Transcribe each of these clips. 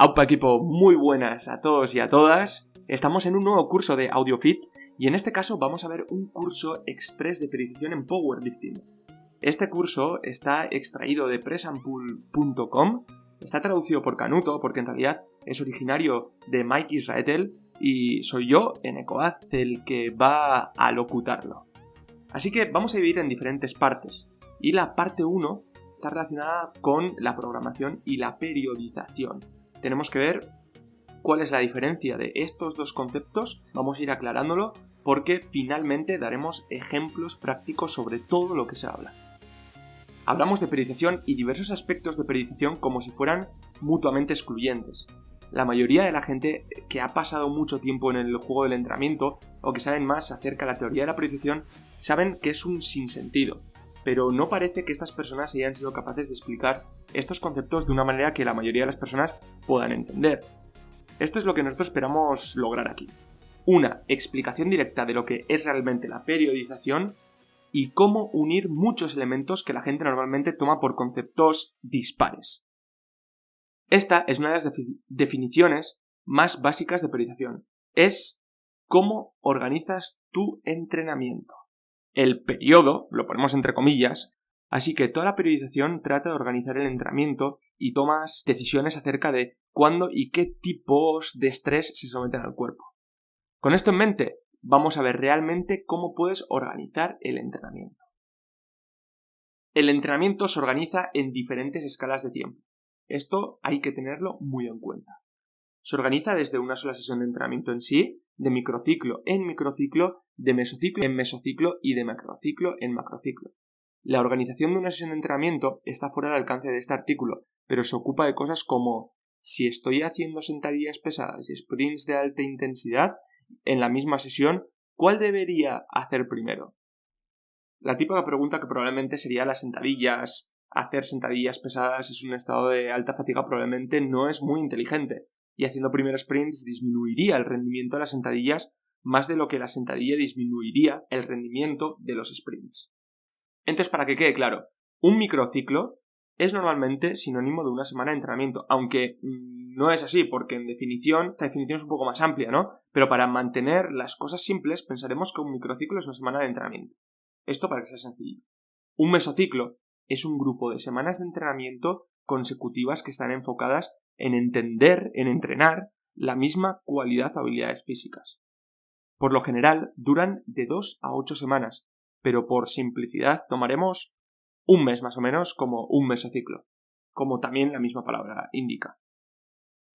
Aupa equipo, muy buenas a todos y a todas. Estamos en un nuevo curso de AudioFit y en este caso vamos a ver un curso express de periodización en powerlifting. Este curso está extraído de pressandpull.com, está traducido por Canuto porque en realidad es originario de Mike Israetel y soy yo, Enecoaz, el que va a locutarlo. Así que vamos a dividir en diferentes partes y la parte 1 está relacionada con la programación y la periodización. Tenemos que ver cuál es la diferencia de estos dos conceptos, vamos a ir aclarándolo porque finalmente daremos ejemplos prácticos sobre todo lo que se habla. Hablamos de periodización y diversos aspectos de periodización como si fueran mutuamente excluyentes. La mayoría de la gente que ha pasado mucho tiempo en el juego del entrenamiento o que saben más acerca de la teoría de la periodización saben que es un sinsentido. Pero no parece que estas personas hayan sido capaces de explicar estos conceptos de una manera que la mayoría de las personas puedan entender. Esto es lo que nosotros esperamos lograr aquí. Una explicación directa de lo que es realmente la periodización y cómo unir muchos elementos que la gente normalmente toma por conceptos dispares. Esta es una de las definiciones más básicas de periodización. Es cómo organizas tu entrenamiento. El periodo, lo ponemos entre comillas, así que toda la periodización trata de organizar el entrenamiento y tomas decisiones acerca de cuándo y qué tipos de estrés se someten al cuerpo. Con esto en mente, vamos a ver realmente cómo puedes organizar el entrenamiento. El entrenamiento se organiza en diferentes escalas de tiempo. Esto hay que tenerlo muy en cuenta. Se organiza desde una sola sesión de entrenamiento en sí, de microciclo en microciclo, de mesociclo en mesociclo y de macrociclo en macrociclo. La organización de una sesión de entrenamiento está fuera del alcance de este artículo, pero se ocupa de cosas como si estoy haciendo sentadillas pesadas y sprints de alta intensidad en la misma sesión, ¿cuál debería hacer primero? La típica pregunta que probablemente sería las sentadillas. Hacer sentadillas pesadas es un estado de alta fatiga, probablemente no es muy inteligente. Y haciendo primeros sprints disminuiría el rendimiento de las sentadillas más de lo que la sentadilla disminuiría el rendimiento de los sprints. Entonces, para que quede claro, un microciclo es normalmente sinónimo de una semana de entrenamiento, aunque no es así, porque en definición, esta definición es un poco más amplia, ¿no? Pero para mantener las cosas simples, pensaremos que un microciclo es una semana de entrenamiento. Esto para que sea sencillo. Un mesociclo es un grupo de semanas de entrenamiento consecutivas que están enfocadas en entender, en entrenar la misma cualidad o habilidades físicas. Por lo general duran de 2 a 8 semanas, pero por simplicidad tomaremos un mes más o menos como un mesociclo, como también la misma palabra indica.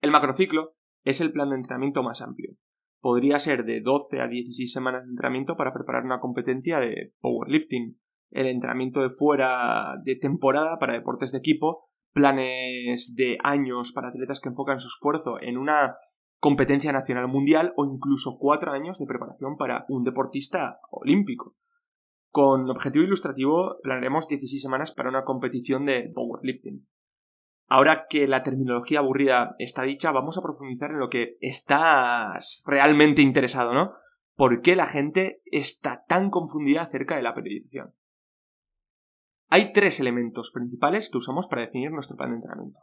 El macrociclo es el plan de entrenamiento más amplio. Podría ser de 12 a 16 semanas de entrenamiento para preparar una competencia de powerlifting, el entrenamiento de fuera de temporada para deportes de equipo, planes de años para atletas que enfocan su esfuerzo en una competencia nacional mundial o incluso 4 años de preparación para un deportista olímpico. Con objetivo ilustrativo, planearemos 16 semanas para una competición de powerlifting. Ahora que la terminología aburrida está dicha, vamos a profundizar en lo que estás realmente interesado, ¿no? ¿Por qué la gente está tan confundida acerca de la periodización? Hay 3 elementos principales que usamos para definir nuestro plan de entrenamiento.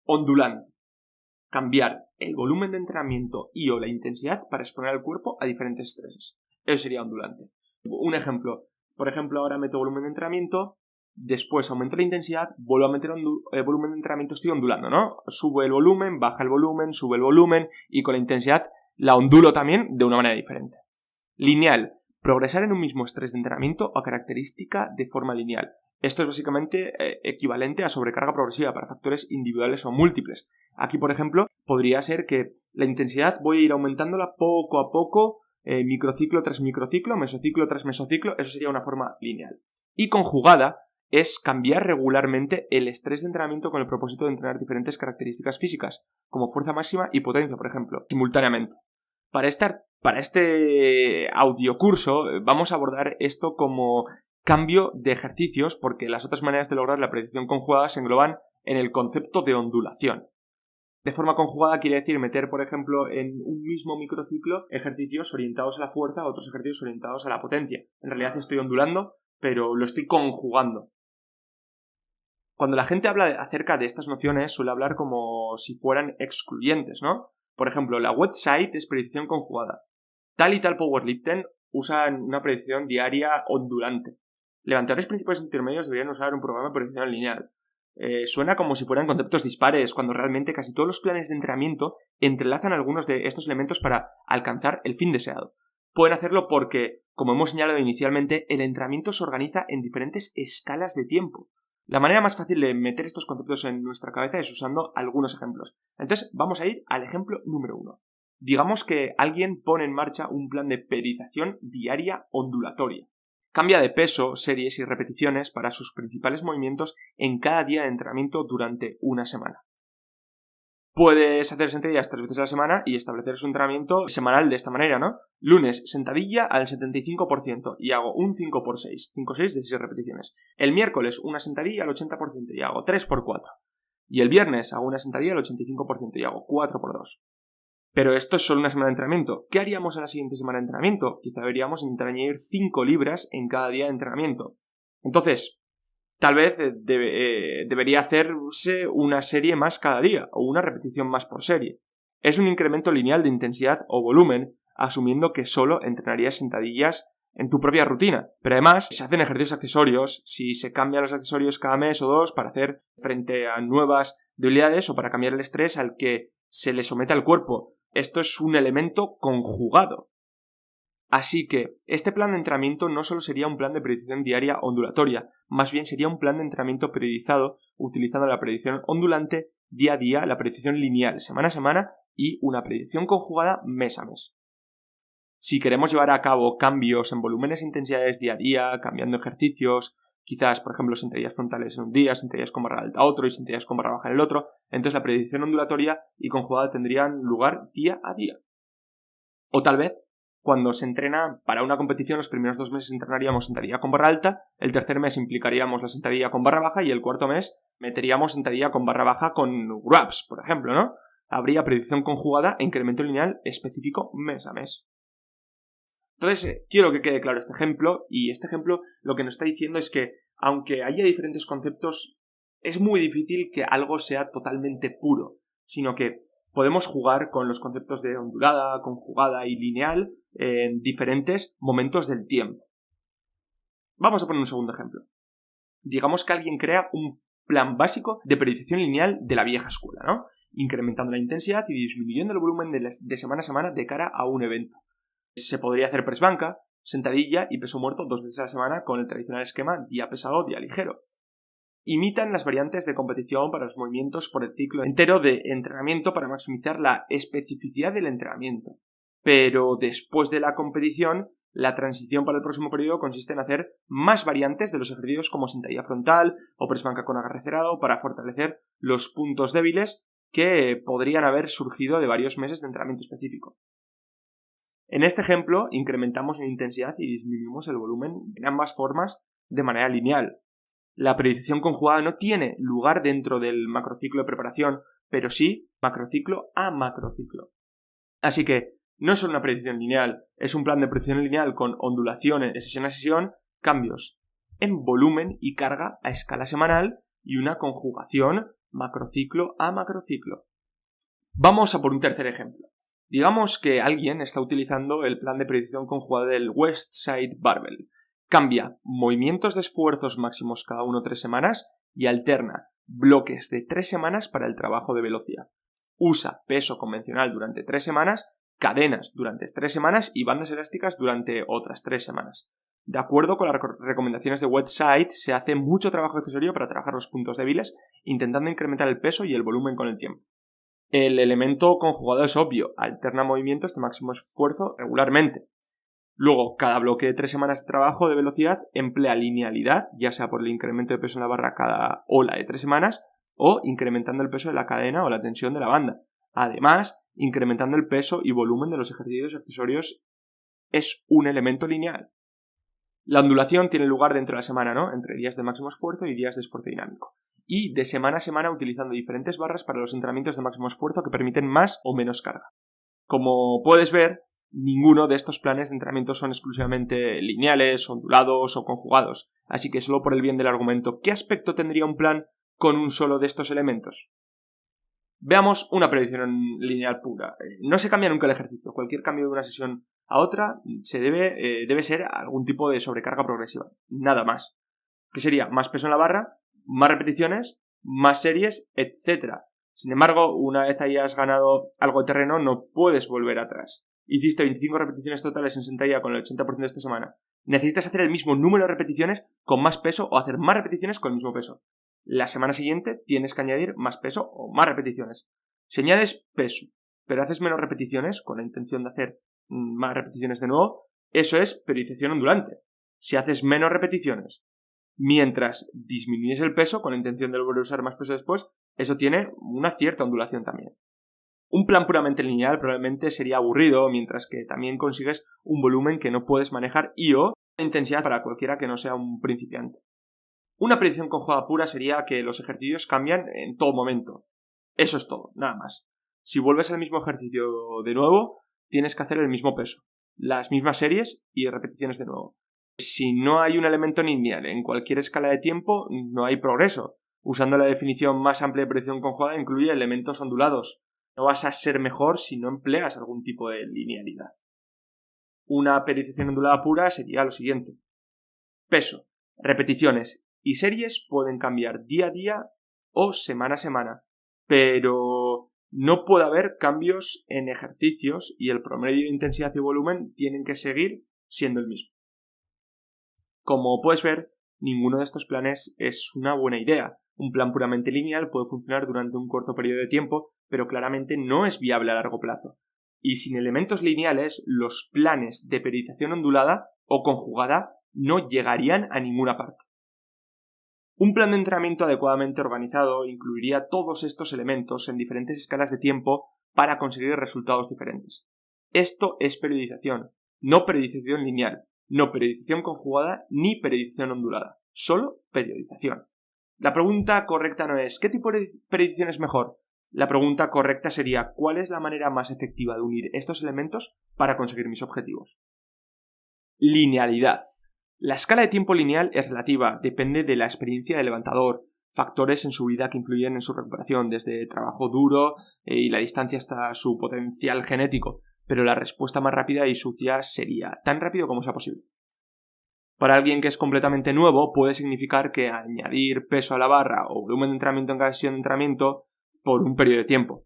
Ondulante. Cambiar el volumen de entrenamiento y o la intensidad para exponer al cuerpo a diferentes estreses. Eso sería ondulante. Un ejemplo. Por ejemplo, ahora meto volumen de entrenamiento, después aumento la intensidad, vuelvo a meter volumen de entrenamiento, estoy ondulando, ¿no? Subo el volumen, baja el volumen, sube el volumen y con la intensidad la ondulo también de una manera diferente. Lineal. Progresar en un mismo estrés de entrenamiento o característica de forma lineal. Esto es básicamente equivalente a sobrecarga progresiva para factores individuales o múltiples. Aquí, por ejemplo, podría ser que la intensidad voy a ir aumentándola poco a poco, microciclo tras microciclo, mesociclo tras mesociclo, eso sería una forma lineal. Y conjugada es cambiar regularmente el estrés de entrenamiento con el propósito de entrenar diferentes características físicas, como fuerza máxima y potencia, por ejemplo, simultáneamente. Para este audiocurso vamos a abordar esto como cambio de ejercicios porque las otras maneras de lograr la periodización conjugada se engloban en el concepto de ondulación. De forma conjugada quiere decir meter, por ejemplo, en un mismo microciclo ejercicios orientados a la fuerza, otros ejercicios orientados a la potencia. En realidad estoy ondulando, pero lo estoy conjugando. Cuando la gente habla acerca de estas nociones suele hablar como si fueran excluyentes, ¿no? Por ejemplo, la website es predicción conjugada. Tal y tal powerlifting usan una predicción diaria ondulante. Levantadores principales intermedios deberían usar un programa de predicción lineal. Suena como si fueran conceptos dispares, cuando realmente casi todos los planes de entrenamiento entrelazan algunos de estos elementos para alcanzar el fin deseado. Pueden hacerlo porque, como hemos señalado inicialmente, el entrenamiento se organiza en diferentes escalas de tiempo. La manera más fácil de meter estos conceptos en nuestra cabeza es usando algunos ejemplos. Entonces, vamos a ir al ejemplo número 1. Digamos que alguien pone en marcha un plan de periodización diaria ondulatoria. Cambia de peso, series y repeticiones para sus principales movimientos en cada día de entrenamiento durante una semana. Puedes hacer sentadillas 3 veces a la semana y establecer su entrenamiento semanal de esta manera, ¿no? Lunes, sentadilla al 75% y hago un 5x6, 5x6 de 6 repeticiones. El miércoles, una sentadilla al 80% y hago 3x4. Y el viernes hago una sentadilla al 85% y hago 4x2. Pero esto es solo una semana de entrenamiento. ¿Qué haríamos en la siguiente semana de entrenamiento? Quizá deberíamos intentar añadir 5 libras en cada día de entrenamiento. Entonces, tal vez debería hacerse una serie más cada día o una repetición más por serie. Es un incremento lineal de intensidad o volumen, asumiendo que solo entrenarías sentadillas en tu propia rutina. Pero además, se hacen ejercicios accesorios, si se cambian los accesorios cada mes o dos para hacer frente a nuevas debilidades o para cambiar el estrés al que se le somete al cuerpo. Esto es un elemento conjugado. Así que este plan de entrenamiento no solo sería un plan de periodización diaria ondulatoria, más bien sería un plan de entrenamiento periodizado utilizando la periodización ondulante día a día, la periodización lineal semana a semana y una periodización conjugada mes a mes. Si queremos llevar a cabo cambios en volúmenes e intensidades día a día, cambiando ejercicios, quizás, por ejemplo, sentadillas frontales en un día, sentadillas con barra alta otro y sentadillas con barra baja en el otro, entonces la periodización ondulatoria y conjugada tendrían lugar día a día. O tal vez, cuando se entrena para una competición, los primeros 2 meses entrenaríamos sentadilla con barra alta, el tercer mes implicaríamos la sentadilla con barra baja y el cuarto mes meteríamos sentadilla con barra baja con grabs, por ejemplo, ¿no? Habría periodización conjugada e incremento lineal específico mes a mes. Entonces, quiero que quede claro este ejemplo, y este ejemplo lo que nos está diciendo es que, aunque haya diferentes conceptos, es muy difícil que algo sea totalmente puro, sino que podemos jugar con los conceptos de ondulada, conjugada y lineal en diferentes momentos del tiempo. Vamos a poner un segundo ejemplo. Digamos que alguien crea un plan básico de periodización lineal de la vieja escuela, ¿no? Incrementando la intensidad y disminuyendo el volumen de semana a semana de cara a un evento. Se podría hacer press banca, sentadilla y peso muerto 2 veces a la semana con el tradicional esquema día pesado, día ligero. Imitan las variantes de competición para los movimientos por el ciclo entero de entrenamiento para maximizar la especificidad del entrenamiento. Pero después de la competición, la transición para el próximo periodo consiste en hacer más variantes de los ejercicios como sentadilla frontal o press banca con agarre cerrado para fortalecer los puntos débiles que podrían haber surgido de varios meses de entrenamiento específico. En este ejemplo, incrementamos en intensidad y disminuimos el volumen en ambas formas de manera lineal. La periodización conjugada no tiene lugar dentro del macrociclo de preparación, pero sí macrociclo a macrociclo. Así que no es solo una periodización lineal, es un plan de periodización lineal con ondulaciones de sesión a sesión, cambios en volumen y carga a escala semanal y una conjugación macrociclo a macrociclo. Vamos a por un tercer ejemplo. Digamos que alguien está utilizando el plan de periodización conjugada del West Side Barbell. Cambia movimientos de esfuerzos máximos cada 3 semanas y alterna bloques de 3 semanas para el trabajo de velocidad. Usa peso convencional durante 3 semanas, cadenas durante 3 semanas y bandas elásticas durante otras 3 semanas. De acuerdo con las recomendaciones de West Side, se hace mucho trabajo accesorio para trabajar los puntos débiles, intentando incrementar el peso y el volumen con el tiempo. El elemento conjugado es obvio, alterna movimientos de máximo esfuerzo regularmente. Luego, cada bloque de 3 semanas de trabajo de velocidad emplea linealidad, ya sea por el incremento de peso en la barra cada ola de 3 semanas o incrementando el peso de la cadena o la tensión de la banda. Además, incrementando el peso y volumen de los ejercicios accesorios es un elemento lineal. La ondulación tiene lugar dentro de la semana, ¿no? Entre días de máximo esfuerzo y días de esfuerzo dinámico. Y de semana a semana utilizando diferentes barras para los entrenamientos de máximo esfuerzo que permiten más o menos carga. Como puedes ver, ninguno de estos planes de entrenamiento son exclusivamente lineales, ondulados o conjugados. Así que solo por el bien del argumento, ¿qué aspecto tendría un plan con un solo de estos elementos. Veamos una predicción lineal pura. No se cambia nunca el ejercicio. Cualquier cambio de una sesión a otra debe ser algún tipo de sobrecarga progresiva. Nada más. Que sería más peso en la barra, más repeticiones, más series, etc. Sin embargo, una vez hayas ganado algo de terreno, no puedes volver atrás. Hiciste 25 repeticiones totales en sentadilla con el 80% de esta semana. Necesitas hacer el mismo número de repeticiones con más peso o hacer más repeticiones con el mismo peso. La semana siguiente tienes que añadir más peso o más repeticiones. Si añades peso, pero haces menos repeticiones con la intención de hacer más repeticiones de nuevo, eso es periodización ondulante. Si haces menos repeticiones mientras disminuyes el peso con la intención de volver a usar más peso después, eso tiene una cierta ondulación también. Un plan puramente lineal probablemente sería aburrido, mientras que también consigues un volumen que no puedes manejar o intensidad para cualquiera que no sea un principiante. Una predicción conjugada pura sería que los ejercicios cambian en todo momento. Eso es todo, nada más. Si vuelves al mismo ejercicio de nuevo, tienes que hacer el mismo peso, las mismas series y repeticiones de nuevo. Si no hay un elemento lineal en cualquier escala de tiempo, no hay progreso. Usando la definición más amplia de predicción conjugada, incluye elementos ondulados. No vas a ser mejor si no empleas algún tipo de linealidad. Una periodización ondulada pura sería lo siguiente. Peso, repeticiones y series pueden cambiar día a día o semana a semana, pero no puede haber cambios en ejercicios y el promedio de intensidad y volumen tienen que seguir siendo el mismo. Como puedes ver, ninguno de estos planes es una buena idea. Un plan puramente lineal puede funcionar durante un corto periodo de tiempo, pero claramente no es viable a largo plazo. Y sin elementos lineales, los planes de periodización ondulada o conjugada no llegarían a ninguna parte. Un plan de entrenamiento adecuadamente organizado incluiría todos estos elementos en diferentes escalas de tiempo para conseguir resultados diferentes. Esto es periodización, no periodización lineal, no periodización conjugada ni periodización ondulada, solo periodización. La pregunta correcta no es ¿qué tipo de periodización es mejor? La pregunta correcta sería ¿cuál es la manera más efectiva de unir estos elementos para conseguir mis objetivos? Linealidad. La escala de tiempo lineal es relativa, depende de la experiencia del levantador, factores en su vida que influyen en su recuperación, desde trabajo duro y la distancia hasta su potencial genético, pero la respuesta más rápida y sucia sería tan rápido como sea posible. Para alguien que es completamente nuevo, puede significar que añadir peso a la barra o volumen de entrenamiento en cada sesión de entrenamiento por un periodo de tiempo.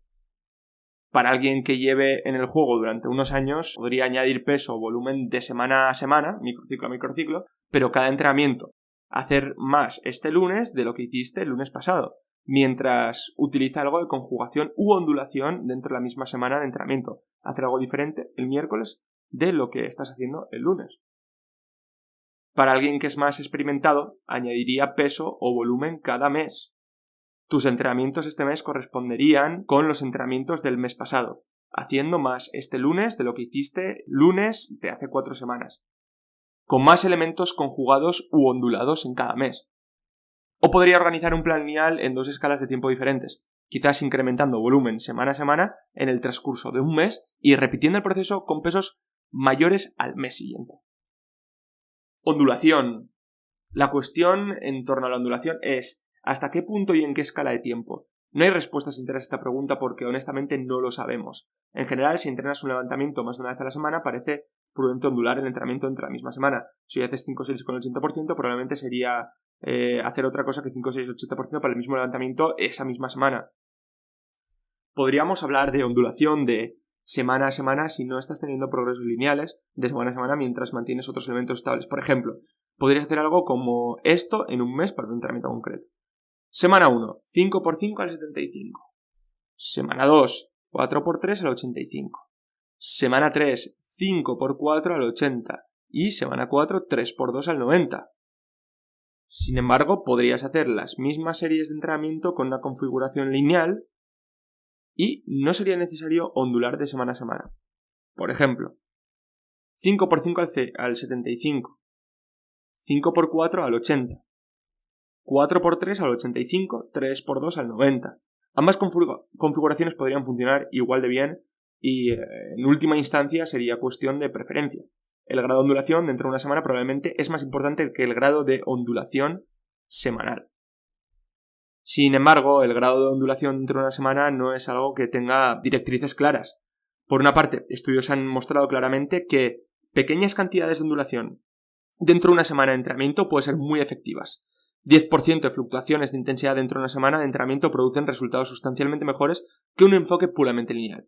Para alguien que lleve en el juego durante unos años, podría añadir peso o volumen de semana a semana, microciclo a microciclo, pero cada entrenamiento. Hacer más este lunes de lo que hiciste el lunes pasado, mientras utiliza algo de conjugación u ondulación dentro de la misma semana de entrenamiento. Hacer algo diferente el miércoles de lo que estás haciendo el lunes. Para alguien que es más experimentado, añadiría peso o volumen cada mes. Tus entrenamientos este mes corresponderían con los entrenamientos del mes pasado, haciendo más este lunes de lo que hiciste lunes de hace 4 semanas, con más elementos conjugados u ondulados en cada mes. O podría organizar un plan lineal en 2 escalas de tiempo diferentes, quizás incrementando volumen semana a semana en el transcurso de un mes y repitiendo el proceso con pesos mayores al mes siguiente. Ondulación. La cuestión en torno a la ondulación es ¿hasta qué punto y en qué escala de tiempo? No hay respuestas enteras a esta pregunta porque honestamente no lo sabemos. En general, si entrenas un levantamiento más de una vez a la semana, parece prudente ondular el entrenamiento entre la misma semana. Si haces 5 series con el 80%, probablemente sería hacer otra cosa que 5 series 80% para el mismo levantamiento esa misma semana. Podríamos hablar de ondulación de semana a semana si no estás teniendo progresos lineales de semana a semana mientras mantienes otros elementos estables. Por ejemplo, podrías hacer algo como esto en un mes para un entrenamiento concreto. Semana 1, 5x5 al 75. Semana 2, 4x3 al 85. Semana 3, 5x4 al 80. Y semana 4, 3x2 al 90. Sin embargo, podrías hacer las mismas series de entrenamiento con una configuración lineal y no sería necesario ondular de semana a semana. Por ejemplo, 5x5 al 75. 5x4 al 80. 4x3 al 85, 3x2 al 90. Ambas configuraciones podrían funcionar igual de bien y en última instancia sería cuestión de preferencia. El grado de ondulación dentro de una semana probablemente es más importante que el grado de ondulación semanal. Sin embargo, el grado de ondulación dentro de una semana no es algo que tenga directrices claras. Por una parte, estudios han mostrado claramente que pequeñas cantidades de ondulación dentro de una semana de entrenamiento pueden ser muy efectivas. 10% de fluctuaciones de intensidad dentro de una semana de entrenamiento producen resultados sustancialmente mejores que un enfoque puramente lineal.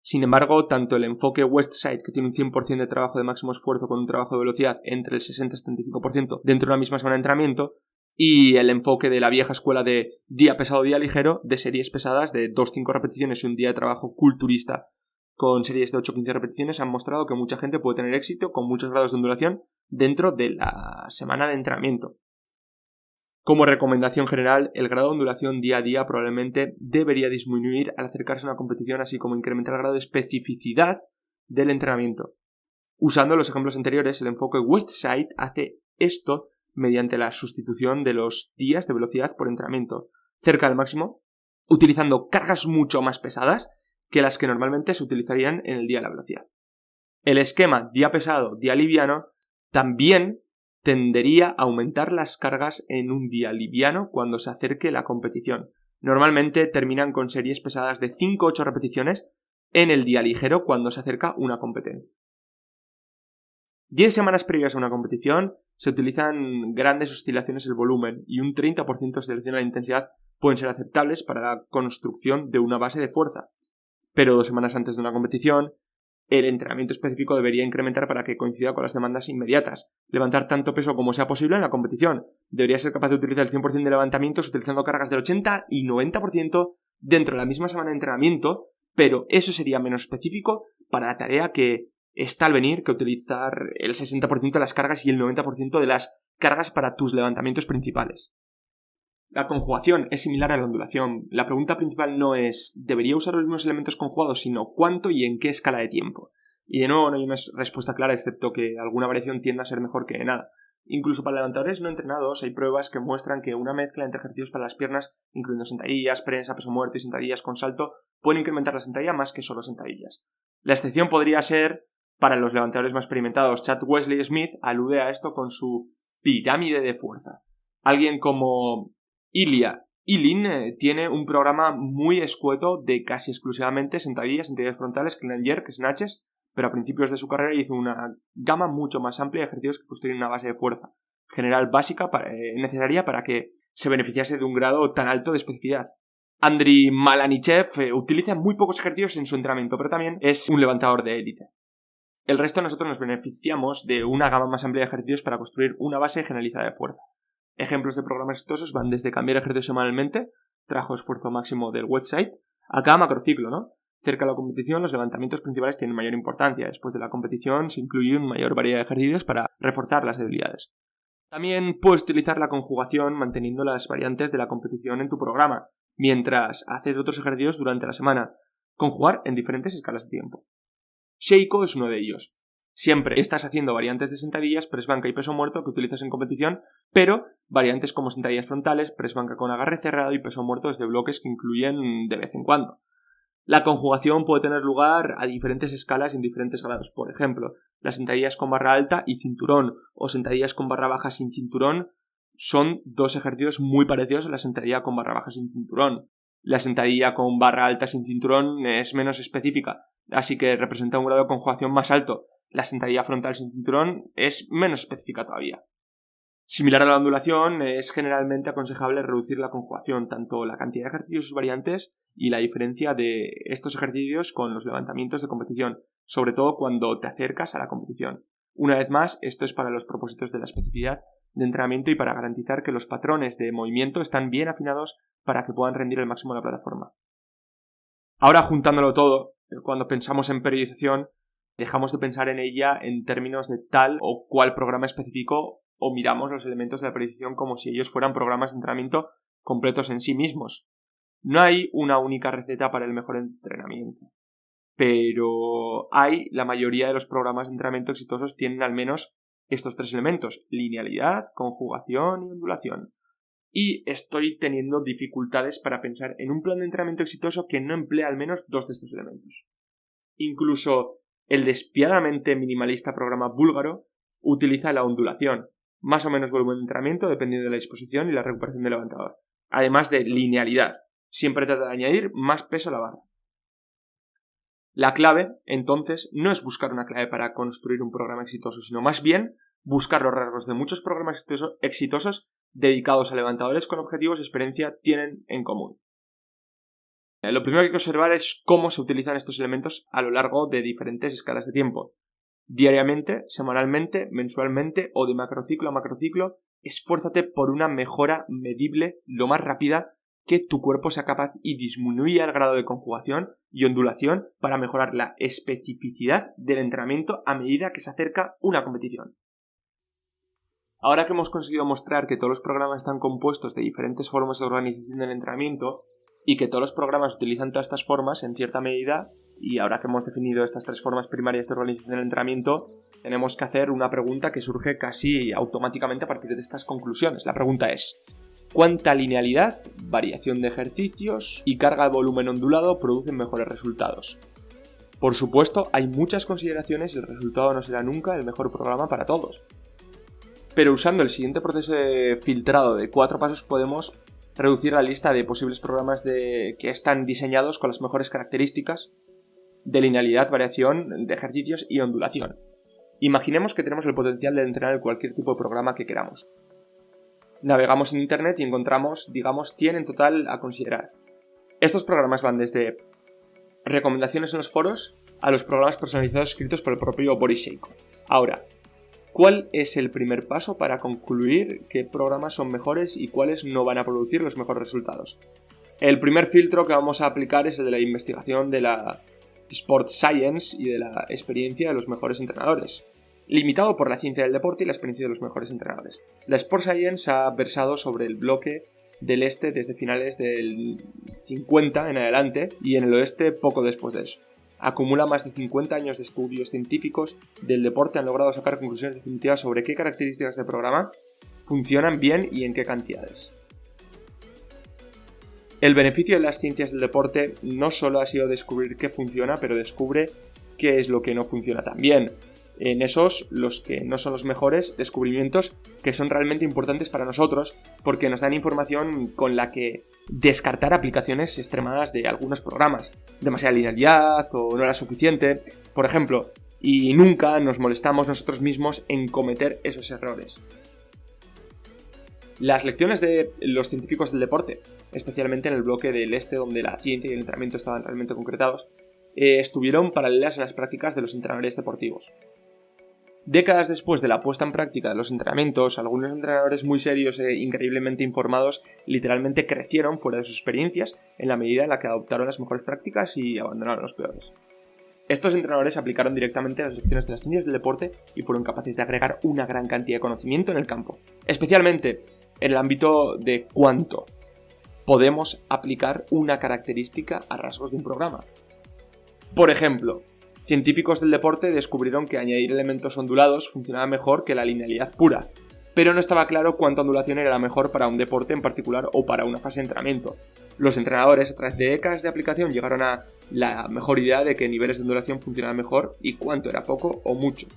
Sin embargo, tanto el enfoque Westside, que tiene un 100% de trabajo de máximo esfuerzo con un trabajo de velocidad entre el 60 y 75% dentro de una misma semana de entrenamiento, y el enfoque de la vieja escuela de día pesado, día ligero, de series pesadas de 2-5 repeticiones y un día de trabajo culturista con series de 8-15 repeticiones, han mostrado que mucha gente puede tener éxito con muchos grados de ondulación dentro de la semana de entrenamiento. Como recomendación general, el grado de ondulación día a día probablemente debería disminuir al acercarse a una competición, así como incrementar el grado de especificidad del entrenamiento. Usando los ejemplos anteriores, el enfoque Westside hace esto mediante la sustitución de los días de velocidad por entrenamiento cerca del máximo, utilizando cargas mucho más pesadas que las que normalmente se utilizarían en el día de la velocidad. El esquema día pesado, día liviano también tendería a aumentar las cargas en un día liviano cuando se acerque la competición. Normalmente terminan con series pesadas de 5-8 repeticiones en el día ligero cuando se acerca una competencia. 10 semanas previas a una competición se utilizan grandes oscilaciones del volumen y un 30% de oscilación a la intensidad pueden ser aceptables para la construcción de una base de fuerza. Pero 2 semanas antes de una competición, el entrenamiento específico debería incrementar para que coincida con las demandas inmediatas. Levantar tanto peso como sea posible en la competición. Debería ser capaz de utilizar el 100% de levantamientos utilizando cargas del 80 y 90% dentro de la misma semana de entrenamiento, pero eso sería menos específico para la tarea que está al venir, que utilizar el 60% de las cargas y el 90% de las cargas para tus levantamientos principales. La conjugación es similar a la ondulación. La pregunta principal no es ¿debería usar los mismos elementos conjugados?, sino ¿cuánto y en qué escala de tiempo? Y de nuevo no hay una respuesta clara, excepto que alguna variación tiende a ser mejor que nada. Incluso para levantadores no entrenados hay pruebas que muestran que una mezcla entre ejercicios para las piernas, incluyendo sentadillas, prensa, peso muerto y sentadillas con salto, pueden incrementar la sentadilla más que solo sentadillas. La excepción podría ser para los levantadores más experimentados. Chad Wesley Smith alude a esto con su pirámide de fuerza. Alguien como Ilya Ilin tiene un programa muy escueto de casi exclusivamente sentadillas frontales, clean and jerk, snatches, pero a principios de su carrera hizo una gama mucho más amplia de ejercicios que construyen una base de fuerza general básica necesaria para que se beneficiase de un grado tan alto de especificidad. Andriy Malanichev utiliza muy pocos ejercicios en su entrenamiento, pero también es un levantador de élite. El resto de nosotros nos beneficiamos de una gama más amplia de ejercicios para construir una base generalizada de fuerza. Ejemplos de programas exitosos van desde cambiar ejercicio semanalmente, trabajo esfuerzo máximo del Westside, a cada macrociclo, ¿no? Cerca de la competición, los levantamientos principales tienen mayor importancia. Después de la competición se incluye una mayor variedad de ejercicios para reforzar las debilidades. También puedes utilizar la conjugación manteniendo las variantes de la competición en tu programa, mientras haces otros ejercicios durante la semana. Conjugar en diferentes escalas de tiempo. Sheiko es uno de ellos. Siempre estás haciendo variantes de sentadillas, press banca y peso muerto que utilizas en competición, pero variantes como sentadillas frontales, press banca con agarre cerrado y peso muerto desde bloques que incluyen de vez en cuando. La conjugación puede tener lugar a diferentes escalas y en diferentes grados. Por ejemplo, las sentadillas con barra alta y cinturón o sentadillas con barra baja sin cinturón son dos ejercicios muy parecidos a la sentadilla con barra baja sin cinturón. La sentadilla con barra alta sin cinturón es menos específica, así que representa un grado de conjugación más alto. La sentadilla frontal sin cinturón es menos específica todavía. Similar a la ondulación, es generalmente aconsejable reducir la conjugación, tanto la cantidad de ejercicios y sus variantes y la diferencia de estos ejercicios con los levantamientos de competición, sobre todo cuando te acercas a la competición. Una vez más, esto es para los propósitos de la especificidad de entrenamiento y para garantizar que los patrones de movimiento están bien afinados para que puedan rendir el máximo en la plataforma. Ahora, juntándolo todo, cuando pensamos en periodización, dejamos de pensar en ella en términos de tal o cual programa específico o miramos los elementos de la periodización como si ellos fueran programas de entrenamiento completos en sí mismos. No hay una única receta para el mejor entrenamiento, pero la mayoría de los programas de entrenamiento exitosos tienen al menos estos tres elementos: linealidad, conjugación y ondulación. Y estoy teniendo dificultades para pensar en un plan de entrenamiento exitoso que no emplea al menos dos de estos elementos. Incluso el despiadadamente minimalista programa búlgaro utiliza la ondulación, más o menos volumen de entrenamiento dependiendo de la disposición y la recuperación del levantador. además de linealidad. Siempre trata de añadir más peso a la barra. La clave, entonces, no es buscar una clave para construir un programa exitoso, sino más bien buscar los rasgos de muchos programas exitosos dedicados a levantadores con objetivos y experiencia tienen en común. Lo primero que hay que observar es cómo se utilizan estos elementos a lo largo de diferentes escalas de tiempo. Diariamente, semanalmente, mensualmente o de macrociclo a macrociclo, esfuérzate por una mejora medible lo más rápida que tu cuerpo sea capaz y disminuya el grado de conjugación y ondulación para mejorar la especificidad del entrenamiento a medida que se acerca una competición. Ahora que hemos conseguido mostrar que todos los programas están compuestos de diferentes formas de organización del entrenamiento y que todos los programas utilizan todas estas formas en cierta medida, y ahora que hemos definido estas tres formas primarias de organización del entrenamiento, tenemos que hacer una pregunta que surge casi automáticamente a partir de estas conclusiones. La pregunta es: ¿cuánta linealidad, variación de ejercicios y carga de volumen ondulado producen mejores resultados? Por supuesto, hay muchas consideraciones y el resultado no será nunca el mejor programa para todos. Pero usando el siguiente proceso de filtrado de 4 pasos podemos reducir la lista de posibles programas que están diseñados con las mejores características de linealidad, variación de ejercicios y ondulación. Imaginemos que tenemos el potencial de entrenar cualquier tipo de programa que queramos. Navegamos en internet y encontramos, 100 en total a considerar. Estos programas van desde recomendaciones en los foros a los programas personalizados escritos por el propio Boris Sheiko. Ahora, ¿cuál es el primer paso para concluir qué programas son mejores y cuáles no van a producir los mejores resultados? El primer filtro que vamos a aplicar es el de la investigación de la Sport Science y de la experiencia de los mejores entrenadores, limitado por la ciencia del deporte y la experiencia de los mejores entrenadores. La Sport Science ha versado sobre el bloque del este desde finales del 50 en adelante y en el oeste poco después de eso. Acumula más de 50 años de estudios científicos del deporte, han logrado sacar conclusiones definitivas sobre qué características de programa funcionan bien y en qué cantidades. El beneficio de las ciencias del deporte no solo ha sido descubrir qué funciona, pero descubre qué es lo que no funciona tan bien. En esos, los que no son los mejores descubrimientos que son realmente importantes para nosotros porque nos dan información con la que descartar aplicaciones extremadas de algunos programas, demasiada linealidad o no era suficiente, por ejemplo, y nunca nos molestamos nosotros mismos en cometer esos errores. Las lecciones de los científicos del deporte, especialmente en el bloque del este donde la ciencia y el entrenamiento estaban realmente concretados, estuvieron paralelas a las prácticas de los entrenadores deportivos. Décadas después de la puesta en práctica de los entrenamientos, algunos entrenadores muy serios e increíblemente informados literalmente crecieron fuera de sus experiencias en la medida en la que adoptaron las mejores prácticas y abandonaron los peores. Estos entrenadores aplicaron directamente las lecciones de las ciencias del deporte y fueron capaces de agregar una gran cantidad de conocimiento en el campo, especialmente en el ámbito de cuánto podemos aplicar una característica a rasgos de un programa. Por ejemplo, científicos del deporte descubrieron que añadir elementos ondulados funcionaba mejor que la linealidad pura, pero no estaba claro cuánta ondulación era la mejor para un deporte en particular o para una fase de entrenamiento. Los entrenadores, a través de décadas de aplicación, llegaron a la mejor idea de qué niveles de ondulación funcionaban mejor y cuánto era poco o mucho.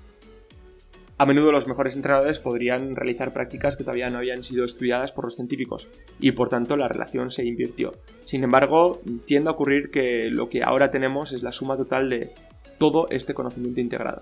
A menudo los mejores entrenadores podrían realizar prácticas que todavía no habían sido estudiadas por los científicos y por tanto la relación se invirtió. Sin embargo, tiende a ocurrir que lo que ahora tenemos es la suma total de todo este conocimiento integrado.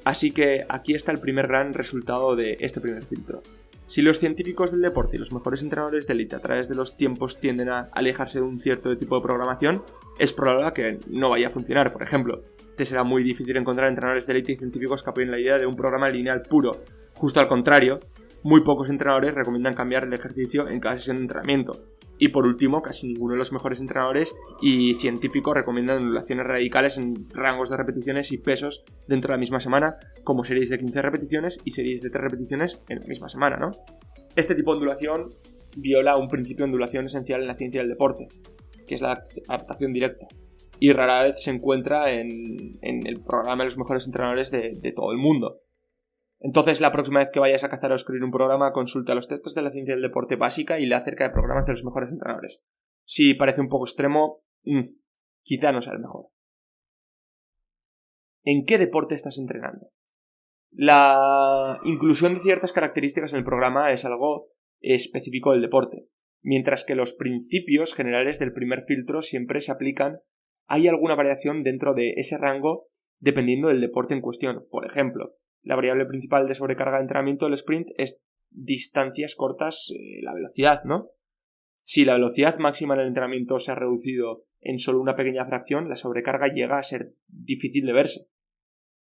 Así que aquí está el primer gran resultado de este primer filtro. Si los científicos del deporte y los mejores entrenadores de élite a través de los tiempos tienden a alejarse de un cierto tipo de programación, es probable que no vaya a funcionar. Por ejemplo, te será muy difícil encontrar entrenadores de élite y científicos que apoyen la idea de un programa lineal puro. Justo al contrario, muy pocos entrenadores recomiendan cambiar el ejercicio en cada sesión de entrenamiento. Y por último, casi ninguno de los mejores entrenadores y científicos recomiendan ondulaciones radicales en rangos de repeticiones y pesos dentro de la misma semana, como series de 15 repeticiones y series de 3 repeticiones en la misma semana, ¿no? Este tipo de ondulación viola un principio de ondulación esencial en la ciencia del deporte, que es la adaptación directa, y rara vez se encuentra en el programa de los mejores entrenadores de todo el mundo. Entonces, la próxima vez que vayas a cazar o escribir un programa, consulta los textos de la ciencia del deporte básica y lea acerca de programas de los mejores entrenadores. Si parece un poco extremo, quizá no sea el mejor. ¿En qué deporte estás entrenando? La inclusión de ciertas características en el programa es algo específico del deporte. mientras que los principios generales del primer filtro siempre se aplican. Hay alguna variación dentro de ese rango dependiendo del deporte en cuestión. Por ejemplo, la variable principal de sobrecarga de entrenamiento del sprint es distancias cortas, la velocidad, ¿no? Si la velocidad máxima en el entrenamiento se ha reducido en solo una pequeña fracción, la sobrecarga llega a ser difícil de verse.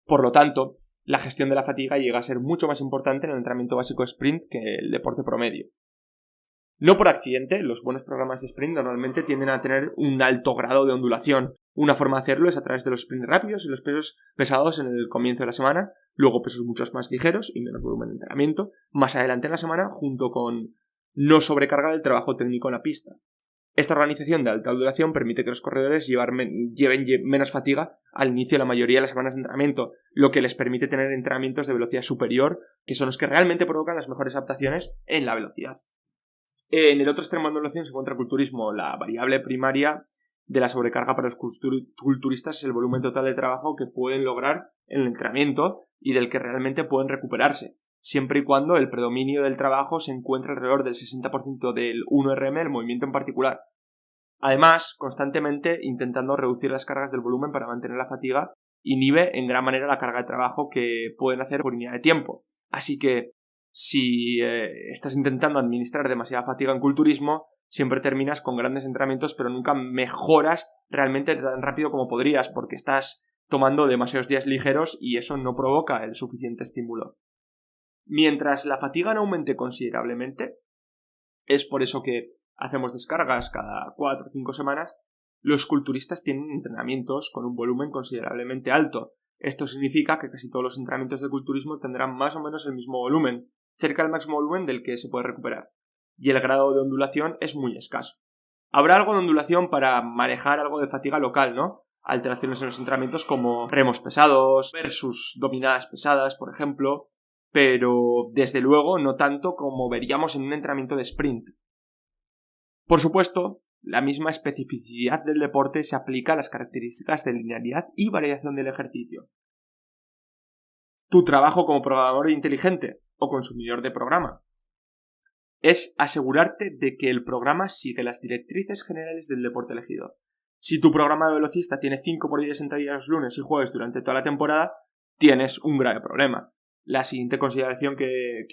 Por lo tanto, la gestión de la fatiga llega a ser mucho más importante en el entrenamiento básico sprint que el deporte promedio. No por accidente, los buenos programas de sprint normalmente tienden a tener un alto grado de ondulación. Una forma de hacerlo es a través de los sprints rápidos y los pesos pesados en el comienzo de la semana, luego pesos mucho más ligeros y menos volumen de entrenamiento, más adelante en la semana, junto con no sobrecargar el trabajo técnico en la pista. Esta organización de alta ondulación permite que los corredores lleven menos fatiga al inicio de la mayoría de las semanas de entrenamiento, lo que les permite tener entrenamientos de velocidad superior, que son los que realmente provocan las mejores adaptaciones en la velocidad. En el otro extremo de ondulación se encuentra el culturismo. La variable primaria de la sobrecarga para los culturistas es el volumen total de trabajo que pueden lograr en el entrenamiento y del que realmente pueden recuperarse, siempre y cuando el predominio del trabajo se encuentre alrededor del 60% del 1RM del movimiento en particular. Además, constantemente intentando reducir las cargas del volumen para mantener la fatiga, inhibe en gran manera la carga de trabajo que pueden hacer por unidad de tiempo. Así que, si estás intentando administrar demasiada fatiga en culturismo, siempre terminas con grandes entrenamientos, pero nunca mejoras realmente tan rápido como podrías, porque estás tomando demasiados días ligeros y eso no provoca el suficiente estímulo. Mientras la fatiga no aumente considerablemente, es por eso que hacemos descargas cada 4 o 5 semanas, los culturistas tienen entrenamientos con un volumen considerablemente alto. Esto significa que casi todos los entrenamientos de culturismo tendrán más o menos el mismo volumen, cerca del máximo volumen del que se puede recuperar, y el grado de ondulación es muy escaso. Habrá algo de ondulación para manejar algo de fatiga local, ¿no? Alteraciones en los entrenamientos como remos pesados versus dominadas pesadas, por ejemplo, pero desde luego no tanto como veríamos en un entrenamiento de sprint. Por supuesto, la misma especificidad del deporte se aplica a las características de linealidad y variación del ejercicio. Tu trabajo como programador inteligente o consumidor de programa es asegurarte de que el programa sigue las directrices generales del deporte elegido. Si tu programa de velocista tiene 5 por 10 de sentadillas los lunes y jueves durante toda la temporada, tienes un grave problema. La siguiente consideración que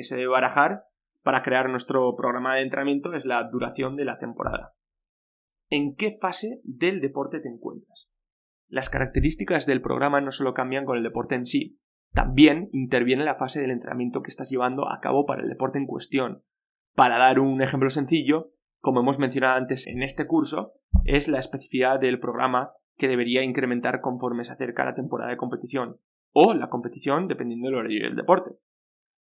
se debe barajar para crear nuestro programa de entrenamiento es la duración de la temporada. ¿En qué fase del deporte te encuentras? Las características del programa no solo cambian con el deporte en sí, también interviene la fase del entrenamiento que estás llevando a cabo para el deporte en cuestión. Para dar un ejemplo sencillo, como hemos mencionado antes en este curso, es la especificidad del programa que debería incrementar conforme se acerca la temporada de competición, o la competición dependiendo del horario del deporte.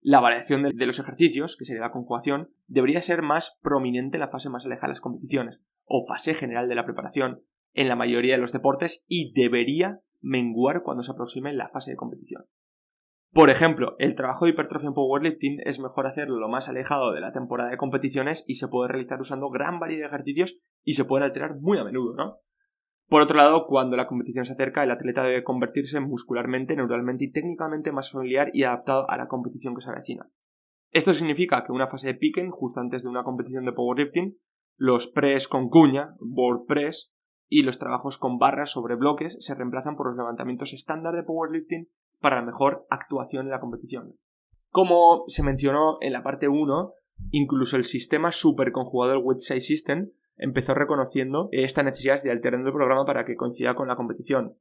La variación de los ejercicios, que sería la conjugación, debería ser más prominente en la fase más alejada de las competiciones, o fase general de la preparación, en la mayoría de los deportes, y debería menguar cuando se aproxime la fase de competición. Por ejemplo, el trabajo de hipertrofia en powerlifting es mejor hacerlo lo más alejado de la temporada de competiciones y se puede realizar usando gran variedad de ejercicios y se pueden alterar muy a menudo, ¿no? Por otro lado, cuando la competición se acerca, el atleta debe convertirse muscularmente, neuralmente y técnicamente más familiar y adaptado a la competición que se avecina. Esto significa que una fase de picking, justo antes de una competición de powerlifting, los press con cuña, board press, y los trabajos con barras sobre bloques se reemplazan por los levantamientos estándar de powerlifting para la mejor actuación en la competición. Como se mencionó en la parte 1, incluso el sistema superconjugado del Weight Size System empezó reconociendo esta necesidad de alterar el programa para que coincida con la competición.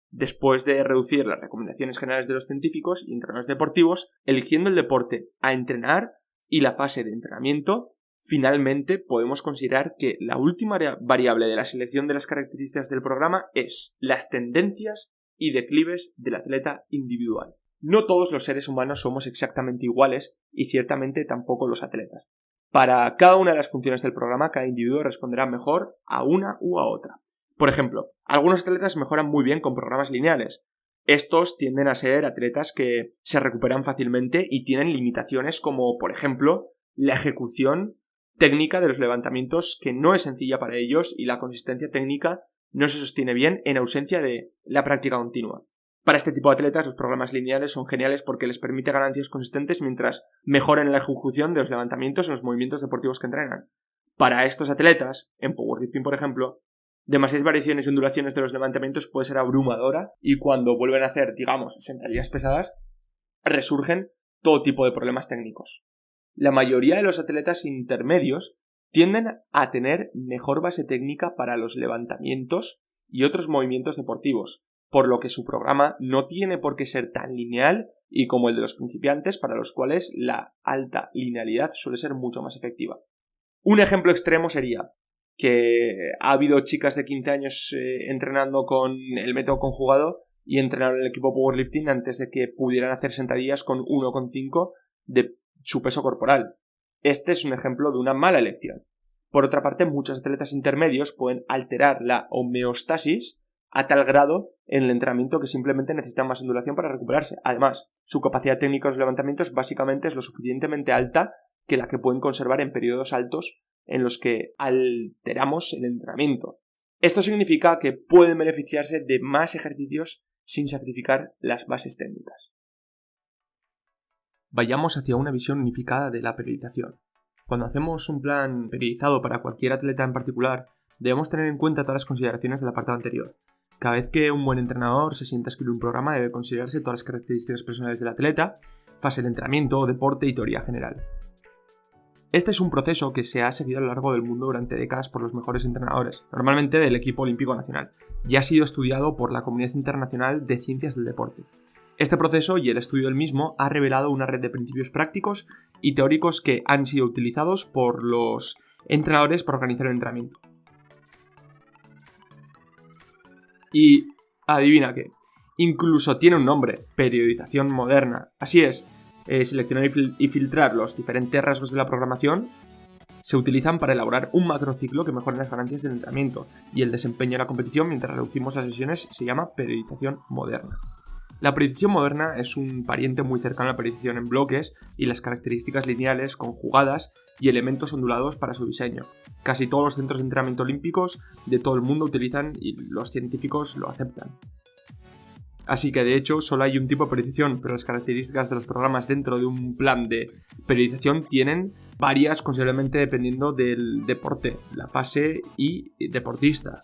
Después de reducir las recomendaciones generales de los científicos y entrenadores deportivos, eligiendo el deporte a entrenar y la fase de entrenamiento, finalmente podemos considerar que la última variable de la selección de las características del programa es las tendencias y declives del atleta individual. No todos los seres humanos somos exactamente iguales y ciertamente tampoco los atletas. Para cada una de las funciones del programa, cada individuo responderá mejor a una u a otra. Por ejemplo, algunos atletas mejoran muy bien con programas lineales. Estos tienden a ser atletas que se recuperan fácilmente y tienen limitaciones como, por ejemplo, la ejecución técnica de los levantamientos, que no es sencilla para ellos, y la consistencia técnica no se sostiene bien en ausencia de la práctica continua. Para este tipo de atletas, los programas lineales son geniales porque les permite ganancias consistentes mientras mejoran la ejecución de los levantamientos en los movimientos deportivos que entrenan. Para estos atletas, en powerlifting por ejemplo, demasiadas variaciones y ondulaciones de los levantamientos puede ser abrumadora y cuando vuelven a hacer, digamos, sentadillas pesadas, resurgen todo tipo de problemas técnicos. La mayoría de los atletas intermedios tienden a tener mejor base técnica para los levantamientos y otros movimientos deportivos, por lo que su programa no tiene por qué ser tan lineal y como el de los principiantes, para los cuales la alta linealidad suele ser mucho más efectiva. Un ejemplo extremo sería que ha habido chicas de 15 años entrenando con el método conjugado y entrenaron el equipo powerlifting antes de que pudieran hacer sentadillas con 1,5 de su peso corporal. Este es un ejemplo de una mala elección. Por otra parte, muchos atletas intermedios pueden alterar la homeostasis a tal grado en el entrenamiento que simplemente necesitan más ondulación para recuperarse. Además, su capacidad técnica de los levantamientos básicamente es lo suficientemente alta que la que pueden conservar en periodos altos en los que alteramos el entrenamiento. Esto significa que pueden beneficiarse de más ejercicios sin sacrificar las bases técnicas. Vayamos hacia una visión unificada de la periodización. Cuando hacemos un plan periodizado para cualquier atleta en particular, debemos tener en cuenta todas las consideraciones del apartado anterior. Cada vez que un buen entrenador se sienta a escribir un programa, debe considerarse todas las características personales del atleta, fase de entrenamiento, deporte y teoría general. Este es un proceso que se ha seguido a lo largo del mundo durante décadas por los mejores entrenadores, normalmente del equipo olímpico nacional, y ha sido estudiado por la Comunidad Internacional de Ciencias del Deporte. Este proceso y el estudio del mismo ha revelado una red de principios prácticos y teóricos que han sido utilizados por los entrenadores para organizar el entrenamiento. Y adivina qué, incluso tiene un nombre, periodización moderna. Así es, seleccionar y filtrar los diferentes rasgos de la programación se utilizan para elaborar un macrociclo que mejore las ganancias del entrenamiento y el desempeño de la competición mientras reducimos las sesiones se llama periodización moderna. La periodización moderna es un pariente muy cercano a la periodización en bloques y las características lineales, conjugadas y elementos ondulados para su diseño. Casi todos los centros de entrenamiento olímpicos de todo el mundo utilizan y los científicos lo aceptan. Así que de hecho solo hay un tipo de periodización, pero las características de los programas dentro de un plan de periodización tienen varias considerablemente dependiendo del deporte, la fase y deportista.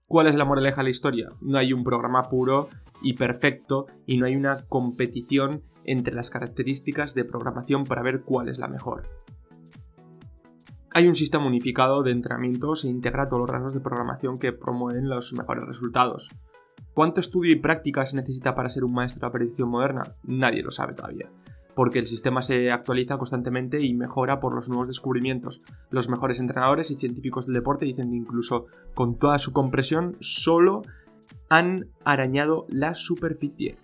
¿Cuál es la moraleja de la historia? No hay un programa puro y perfecto y no hay una competición entre las características de programación para ver cuál es la mejor. Hay un sistema unificado de entrenamientos e integra todos los rasgos de programación que promueven los mejores resultados. ¿Cuánto estudio y práctica se necesita para ser un maestro de la periodización moderna? Nadie lo sabe todavía, porque el sistema se actualiza constantemente y mejora por los nuevos descubrimientos. Los mejores entrenadores y científicos del deporte dicen que incluso con toda su compresión solo han arañado la superficie.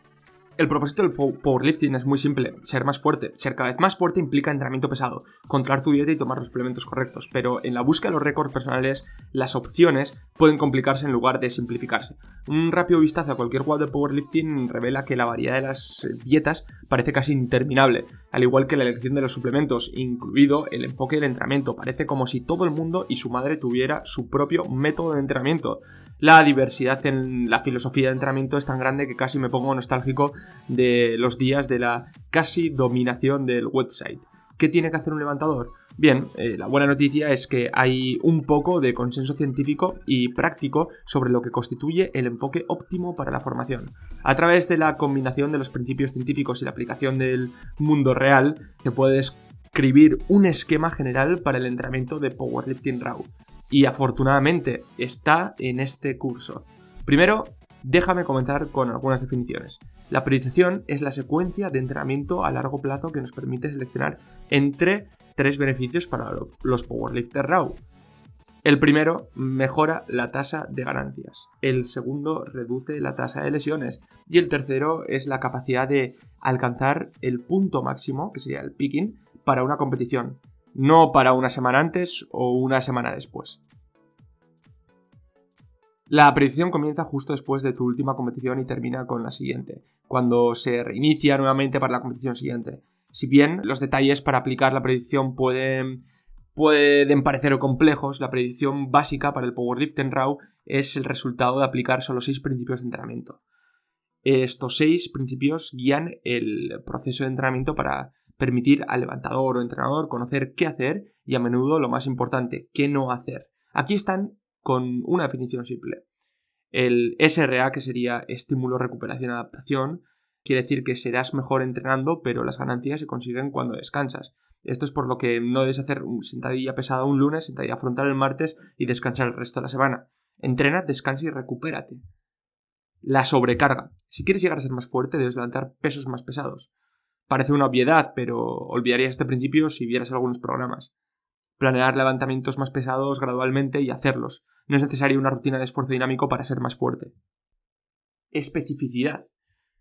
El propósito del powerlifting es muy simple, ser más fuerte. Ser cada vez más fuerte implica entrenamiento pesado, controlar tu dieta y tomar los suplementos correctos, pero en la búsqueda de los récords personales, las opciones pueden complicarse en lugar de simplificarse. Un rápido vistazo a cualquier web de powerlifting revela que la variedad de las dietas parece casi interminable, al igual que la elección de los suplementos, incluido el enfoque del entrenamiento. Parece como si todo el mundo y su madre tuviera su propio método de entrenamiento. La diversidad en la filosofía de entrenamiento es tan grande que casi me pongo nostálgico de los días de la casi dominación del website. ¿Qué tiene que hacer un levantador? Bien, la buena noticia es que hay un poco de consenso científico y práctico sobre lo que constituye el enfoque óptimo para la formación. A través de la combinación de los principios científicos y la aplicación del mundo real, se puede escribir un esquema general para el entrenamiento de Powerlifting Raw. Y afortunadamente está en este curso. Primero, déjame comenzar con algunas definiciones. La periodización es la secuencia de entrenamiento a largo plazo que nos permite seleccionar entre 3 beneficios para los powerlifters raw. El primero, mejora la tasa de ganancias. El segundo, reduce la tasa de lesiones. Y el tercero es la capacidad de alcanzar el punto máximo, que sería el peaking, para una competición. No para una semana antes o una semana después. La periodización comienza justo después de tu última competición y termina con la siguiente, cuando se reinicia nuevamente para la competición siguiente. Si bien los detalles para aplicar la periodización pueden parecer complejos, la periodización básica para el Powerlifting Raw es el resultado de aplicar solo 6 principios de entrenamiento. Estos 6 principios guían el proceso de entrenamiento para permitir al levantador o entrenador conocer qué hacer y a menudo lo más importante, qué no hacer. Aquí están con una definición simple. El SRA, que sería estímulo, recuperación, adaptación, quiere decir que serás mejor entrenando, pero las ganancias se consiguen cuando descansas. Esto es por lo que no debes hacer sentadilla pesada un lunes, sentadilla frontal el martes y descansar el resto de la semana. Entrena, descansa y recupérate. La sobrecarga. Si quieres llegar a ser más fuerte, debes levantar pesos más pesados. Parece una obviedad, pero olvidarías este principio si vieras algunos programas. Planear levantamientos más pesados gradualmente y hacerlos. No es necesaria una rutina de esfuerzo dinámico para ser más fuerte. Especificidad.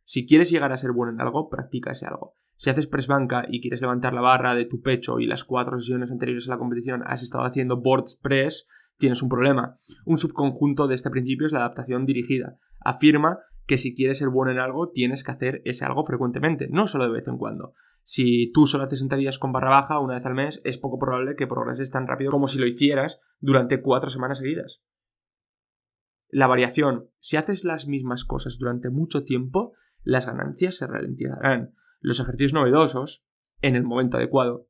Si quieres llegar a ser bueno en algo, practica ese algo. Si haces press banca y quieres levantar la barra de tu pecho y las 4 sesiones anteriores a la competición has estado haciendo board press, tienes un problema. Un subconjunto de este principio es la adaptación dirigida. Afirma que si quieres ser bueno en algo, tienes que hacer ese algo frecuentemente, no solo de vez en cuando. Si tú solo haces sentadillas con barra baja una vez al mes, es poco probable que progreses tan rápido como si lo hicieras durante 4 semanas seguidas. La variación. Si haces las mismas cosas durante mucho tiempo, las ganancias se ralentizarán. Los ejercicios novedosos, en el momento adecuado,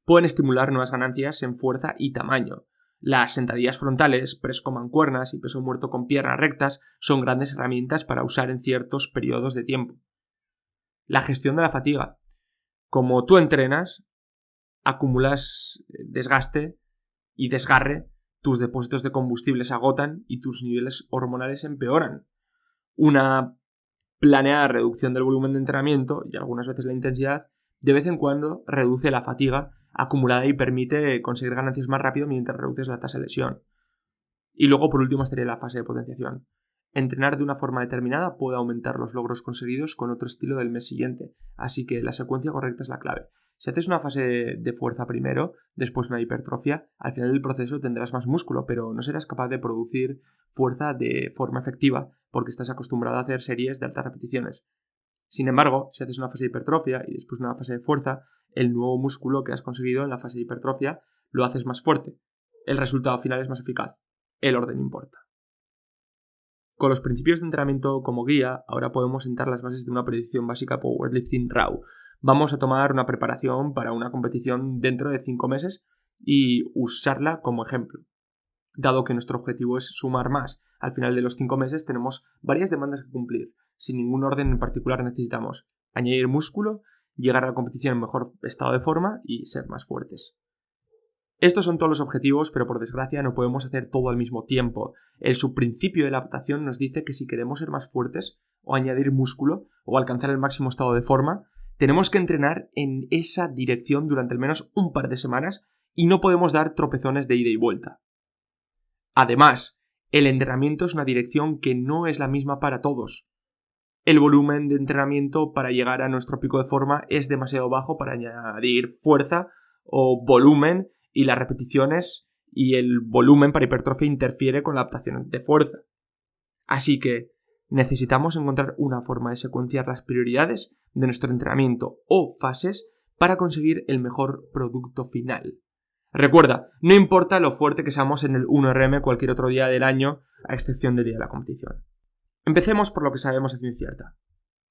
pueden estimular nuevas ganancias en fuerza y tamaño. Las sentadillas frontales, press con mancuernas y peso muerto con piernas rectas son grandes herramientas para usar en ciertos periodos de tiempo. La gestión de la fatiga. Como tú entrenas, acumulas desgaste y desgarre, tus depósitos de combustible se agotan y tus niveles hormonales empeoran. Una planeada reducción del volumen de entrenamiento y algunas veces la intensidad, de vez en cuando reduce la fatiga acumulada y permite conseguir ganancias más rápido mientras reduces la tasa de lesión. Y luego, por último, estaría la fase de potenciación. Entrenar de una forma determinada puede aumentar los logros conseguidos con otro estilo del mes siguiente, así que la secuencia correcta es la clave. Si haces una fase de fuerza primero, después una hipertrofia, al final del proceso tendrás más músculo, pero no serás capaz de producir fuerza de forma efectiva porque estás acostumbrado a hacer series de altas repeticiones. Sin embargo, si haces una fase de hipertrofia y después una fase de fuerza, el nuevo músculo que has conseguido en la fase de hipertrofia lo haces más fuerte. El resultado final es más eficaz. El orden importa. Con los principios de entrenamiento como guía, ahora podemos sentar las bases de una predicción básica powerlifting RAW. Vamos a tomar una preparación para una competición dentro de 5 meses y usarla como ejemplo. Dado que nuestro objetivo es sumar más, al final de los 5 meses tenemos varias demandas que cumplir. Sin ningún orden en particular necesitamos añadir músculo, llegar a la competición en mejor estado de forma y ser más fuertes. Estos son todos los objetivos, pero por desgracia no podemos hacer todo al mismo tiempo. El subprincipio de la adaptación nos dice que si queremos ser más fuertes, o añadir músculo, o alcanzar el máximo estado de forma, tenemos que entrenar en esa dirección durante al menos un par de semanas y no podemos dar tropezones de ida y vuelta. Además, el entrenamiento es una dirección que no es la misma para todos. El volumen de entrenamiento para llegar a nuestro pico de forma es demasiado bajo para añadir fuerza o volumen, y las repeticiones y el volumen para hipertrofia interfiere con la adaptación de fuerza. Así que necesitamos encontrar una forma de secuenciar las prioridades de nuestro entrenamiento o fases para conseguir el mejor producto final. Recuerda, no importa lo fuerte que seamos en el 1RM cualquier otro día del año, a excepción del día de la competición. Empecemos por lo que sabemos a ciencia cierta.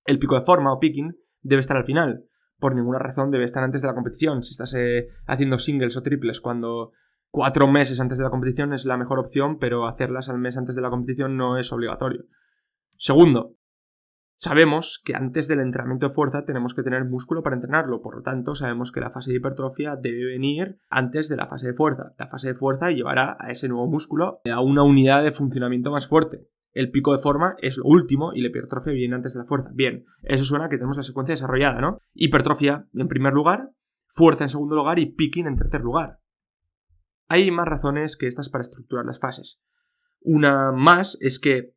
El pico de forma o picking debe estar al final. Por ninguna razón debe estar antes de la competición. Si estás haciendo singles o triples cuando 4 meses antes de la competición es la mejor opción, pero hacerlas al mes antes de la competición no es obligatorio. Segundo, sabemos que antes del entrenamiento de fuerza tenemos que tener músculo para entrenarlo, por lo tanto sabemos que la fase de hipertrofia debe venir antes de la fase de fuerza. La fase de fuerza llevará a ese nuevo músculo a una unidad de funcionamiento más fuerte. El pico de forma es lo último y la hipertrofia viene antes de la fuerza. Bien, eso suena que tenemos la secuencia desarrollada, ¿no? Hipertrofia en primer lugar, fuerza en segundo lugar y picking en tercer lugar. Hay más razones que estas para estructurar las fases. Una más es que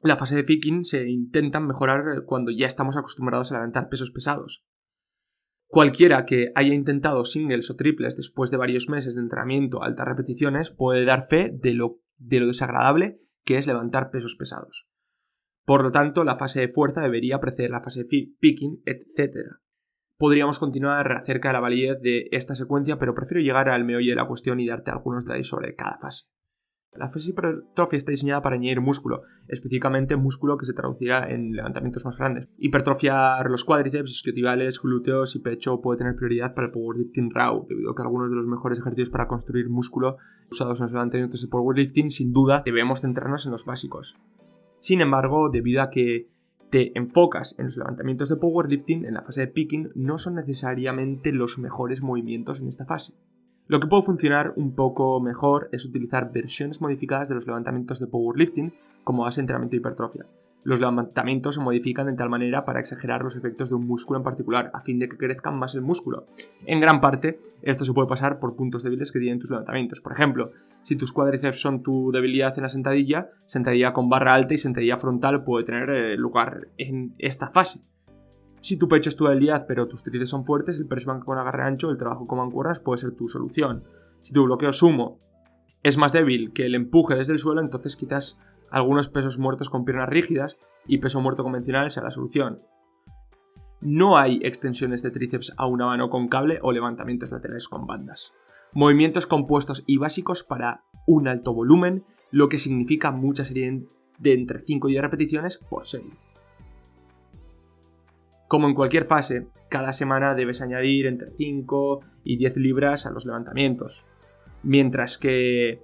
la fase de picking se intentan mejorar cuando ya estamos acostumbrados a levantar pesos pesados. Cualquiera que haya intentado singles o triples después de varios meses de entrenamiento a altas repeticiones puede dar fe de lo desagradable que es levantar pesos pesados. Por lo tanto, la fase de fuerza debería preceder la fase de picking, etc. Podríamos continuar acerca de la validez de esta secuencia, pero prefiero llegar al meollo de la cuestión y darte algunos detalles sobre cada fase. La fase de hipertrofia está diseñada para añadir músculo, específicamente músculo que se traducirá en levantamientos más grandes. Hipertrofiar los cuádriceps, isquiotibiales, glúteos y pecho puede tener prioridad para el powerlifting raw, debido a que algunos de los mejores ejercicios para construir músculo usados en los levantamientos de powerlifting, sin duda, debemos centrarnos en los básicos. Sin embargo, debido a que te enfocas en los levantamientos de powerlifting, en la fase de picking, no son necesariamente los mejores movimientos en esta fase. Lo que puede funcionar un poco mejor es utilizar versiones modificadas de los levantamientos de powerlifting como base de entrenamiento de hipertrofia. Los levantamientos se modifican de tal manera para exagerar los efectos de un músculo en particular, a fin de que crezcan más el músculo. En gran parte, esto se puede pasar por puntos débiles que tienen tus levantamientos. Por ejemplo, si tus cuádriceps son tu debilidad en la sentadilla, sentadilla con barra alta y sentadilla frontal puede tener lugar en esta fase. Si tu pecho es tu debilidad pero tus tríceps son fuertes, el press banca con agarre ancho, el trabajo con mancuernas puede ser tu solución. Si tu bloqueo sumo es más débil que el empuje desde el suelo, entonces quizás algunos pesos muertos con piernas rígidas y peso muerto convencional sea la solución. No hay extensiones de tríceps a una mano con cable o levantamientos laterales con bandas. Movimientos compuestos y básicos para un alto volumen, lo que significa mucha serie de entre 5 y 10 repeticiones por serie. Como en cualquier fase, cada semana debes añadir entre 5 y 10 libras a los levantamientos, mientras que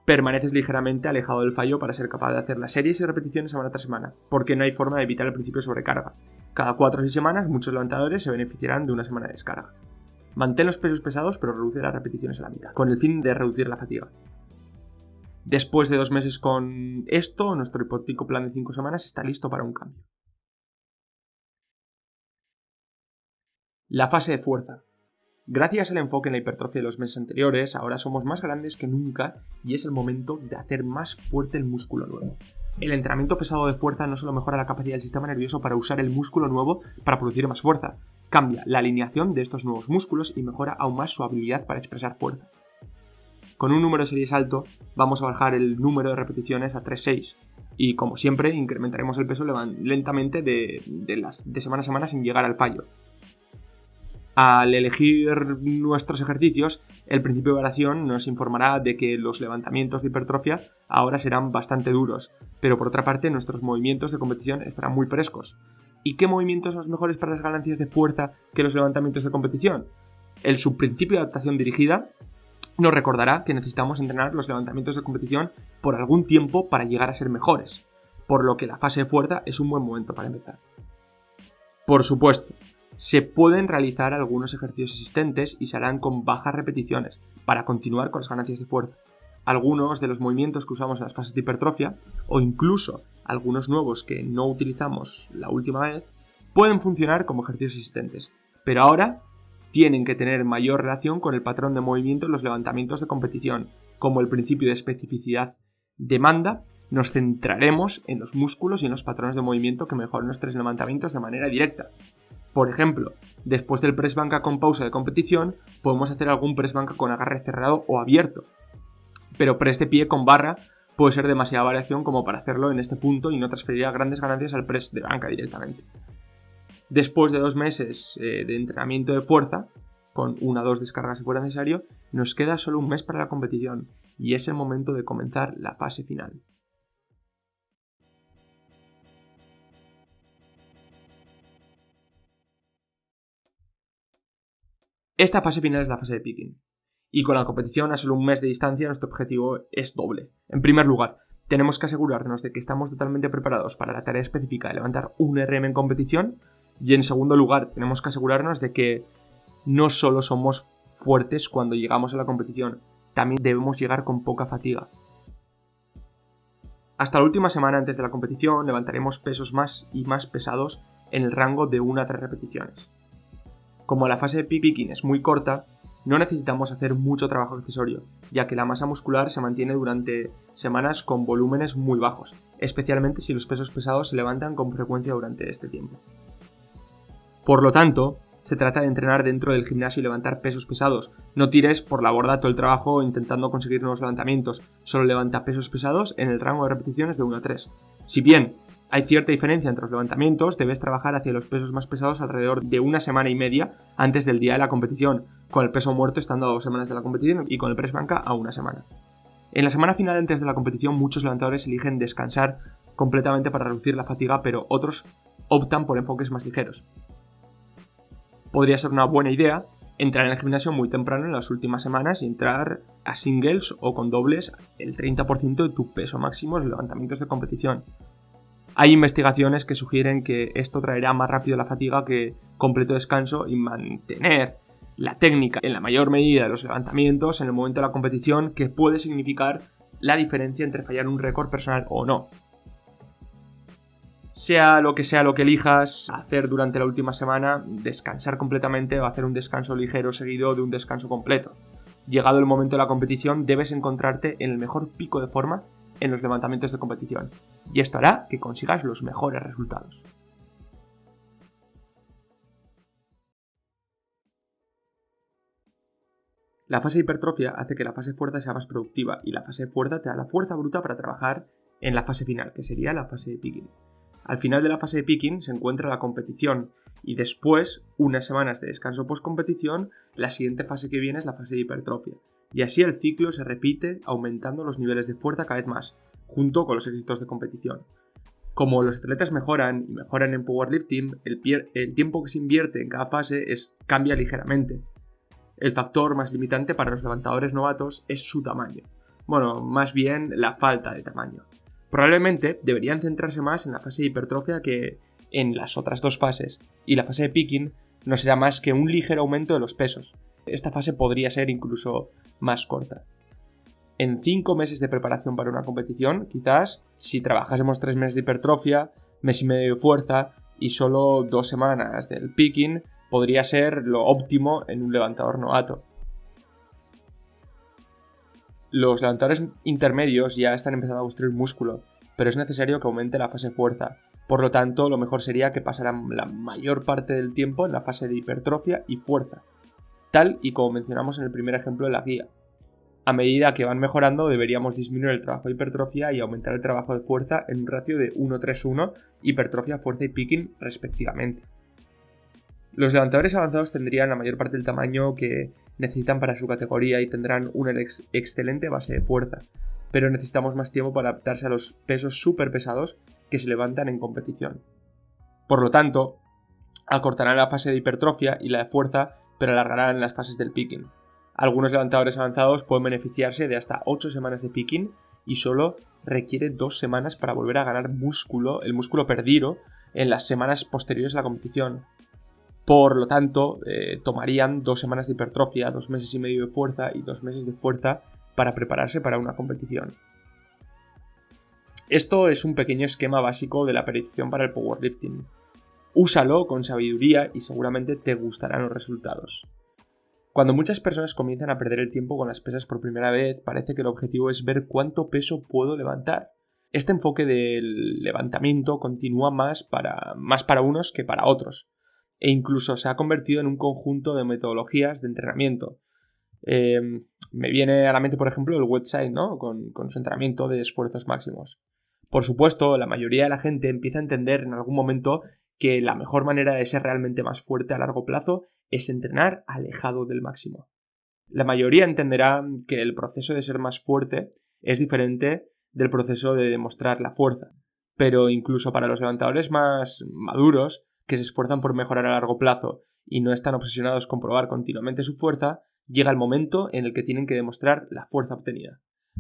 permaneces ligeramente alejado del fallo para ser capaz de hacer las series y repeticiones semana tras semana, porque no hay forma de evitar el principio de sobrecarga. Cada 4 o 6 semanas muchos levantadores se beneficiarán de una semana de descarga. Mantén los pesos pesados pero reduce las repeticiones a la mitad, con el fin de reducir la fatiga. Después de 2 meses con esto, nuestro hipotético plan de 5 semanas está listo para un cambio. La fase de fuerza. Gracias al enfoque en la hipertrofia de los meses anteriores, ahora somos más grandes que nunca y es el momento de hacer más fuerte el músculo nuevo. El entrenamiento pesado de fuerza no solo mejora la capacidad del sistema nervioso para usar el músculo nuevo para producir más fuerza, cambia la alineación de estos nuevos músculos y mejora aún más su habilidad para expresar fuerza. Con un número de series alto, vamos a bajar el número de repeticiones a 3-6 y, como siempre, incrementaremos el peso lentamente de semana a semana sin llegar al fallo. Al elegir nuestros ejercicios, el principio de variación nos informará de que los levantamientos de hipertrofia ahora serán bastante duros, pero por otra parte nuestros movimientos de competición estarán muy frescos. ¿Y qué movimientos son los mejores para las ganancias de fuerza que los levantamientos de competición? El subprincipio de adaptación dirigida nos recordará que necesitamos entrenar los levantamientos de competición por algún tiempo para llegar a ser mejores, por lo que la fase de fuerza es un buen momento para empezar. Por supuesto, se pueden realizar algunos ejercicios existentes y se harán con bajas repeticiones para continuar con las ganancias de fuerza. Algunos de los movimientos que usamos en las fases de hipertrofia, o incluso algunos nuevos que no utilizamos la última vez, pueden funcionar como ejercicios existentes, pero ahora tienen que tener mayor relación con el patrón de movimiento en los levantamientos de competición. Como el principio de especificidad demanda, nos centraremos en los músculos y en los patrones de movimiento que mejoran nuestros levantamientos de manera directa. Por ejemplo, después del press banca con pausa de competición, podemos hacer algún press banca con agarre cerrado o abierto. Pero press de pie con barra puede ser demasiada variación como para hacerlo en este punto y no transferir grandes ganancias al press de banca directamente. Después de 2 meses de entrenamiento de fuerza, con 1 o 2 descargas si fuera necesario, nos queda solo un mes para la competición y es el momento de comenzar la fase final. Esta fase final es la fase de picking, y con la competición a solo un mes de distancia nuestro objetivo es doble. En primer lugar, tenemos que asegurarnos de que estamos totalmente preparados para la tarea específica de levantar un RM en competición, y en segundo lugar, tenemos que asegurarnos de que no solo somos fuertes cuando llegamos a la competición, también debemos llegar con poca fatiga. Hasta la última semana antes de la competición levantaremos pesos más y más pesados en el rango de 1 a 3 repeticiones. Como la fase de picking es muy corta, no necesitamos hacer mucho trabajo accesorio, ya que la masa muscular se mantiene durante semanas con volúmenes muy bajos, especialmente si los pesos pesados se levantan con frecuencia durante este tiempo. Por lo tanto, se trata de entrenar dentro del gimnasio y levantar pesos pesados. No tires por la borda todo el trabajo intentando conseguir nuevos levantamientos, solo levanta pesos pesados en el rango de repeticiones de 1 a 3. Si bien hay cierta diferencia entre los levantamientos, debes trabajar hacia los pesos más pesados alrededor de 1 semana y media antes del día de la competición, con el peso muerto estando a 2 semanas de la competición y con el press banca a 1 semana. En la semana final antes de la competición muchos levantadores eligen descansar completamente para reducir la fatiga, pero otros optan por enfoques más ligeros. Podría ser una buena idea entrar en el gimnasio muy temprano en las últimas semanas y entrar a singles o con dobles el 30% de tu peso máximo en los levantamientos de competición. Hay investigaciones que sugieren que esto traerá más rápido la fatiga que completo descanso y mantener la técnica en la mayor medida de los levantamientos en el momento de la competición, que puede significar la diferencia entre fallar un récord personal o no. Sea lo que elijas hacer durante la última semana, descansar completamente o hacer un descanso ligero seguido de un descanso completo. Llegado el momento de la competición, debes encontrarte en el mejor pico de forma en los levantamientos de competición, y esto hará que consigas los mejores resultados. La fase de hipertrofia hace que la fase fuerza sea más productiva, y la fase fuerza te da la fuerza bruta para trabajar en la fase final, que sería la fase de picking. Al final de la fase de picking se encuentra la competición, y después, unas semanas de descanso post-competición, la siguiente fase que viene es la fase de hipertrofia. Y así el ciclo se repite, aumentando los niveles de fuerza cada vez más, junto con los éxitos de competición. Como los atletas mejoran y mejoran en powerlifting, el tiempo que se invierte en cada fase cambia ligeramente. El factor más limitante para los levantadores novatos es su tamaño. Bueno, más bien la falta de tamaño. Probablemente deberían centrarse más en la fase de hipertrofia que en las otras dos fases, y la fase de picking no será más que un ligero aumento de los pesos. Esta fase podría ser incluso más corta. En 5 meses de preparación para una competición, quizás, si trabajásemos 3 meses de hipertrofia, mes y medio de fuerza y solo 2 semanas del picking, podría ser lo óptimo en un levantador novato. Los levantadores intermedios ya están empezando a construir músculo, pero es necesario que aumente la fase fuerza. Por lo tanto, lo mejor sería que pasaran la mayor parte del tiempo en la fase de hipertrofia y fuerza, tal y como mencionamos en el primer ejemplo de la guía. A medida que van mejorando, deberíamos disminuir el trabajo de hipertrofia y aumentar el trabajo de fuerza en un ratio de 1-3-1, hipertrofia, fuerza y picking respectivamente. Los levantadores avanzados tendrían la mayor parte del tamaño que necesitan para su categoría y tendrán una excelente base de fuerza, pero necesitamos más tiempo para adaptarse a los pesos súper pesados que se levantan en competición. Por lo tanto, acortarán la fase de hipertrofia y la de fuerza, pero alargarán las fases del picking. Algunos levantadores avanzados pueden beneficiarse de hasta 8 semanas de picking y solo requiere 2 semanas para volver a ganar músculo, el músculo perdido en las semanas posteriores a la competición. Por lo tanto, tomarían 2 semanas de hipertrofia, 2 meses y medio de fuerza y 2 meses de fuerza para prepararse para una competición. Esto es un pequeño esquema básico de la predicción para el powerlifting. Úsalo con sabiduría y seguramente te gustarán los resultados. Cuando muchas personas comienzan a perder el tiempo con las pesas por primera vez, parece que el objetivo es ver cuánto peso puedo levantar. Este enfoque del levantamiento continúa más para unos que para otros, e incluso se ha convertido en un conjunto de metodologías de entrenamiento. Me viene a la mente, por ejemplo, el website, ¿no? Con su entrenamiento de esfuerzos máximos. Por supuesto, la mayoría de la gente empieza a entender en algún momento que la mejor manera de ser realmente más fuerte a largo plazo es entrenar alejado del máximo. La mayoría entenderá que el proceso de ser más fuerte es diferente del proceso de demostrar la fuerza, pero incluso para los levantadores más maduros, que se esfuerzan por mejorar a largo plazo y no están obsesionados con probar continuamente su fuerza, llega el momento en el que tienen que demostrar la fuerza obtenida.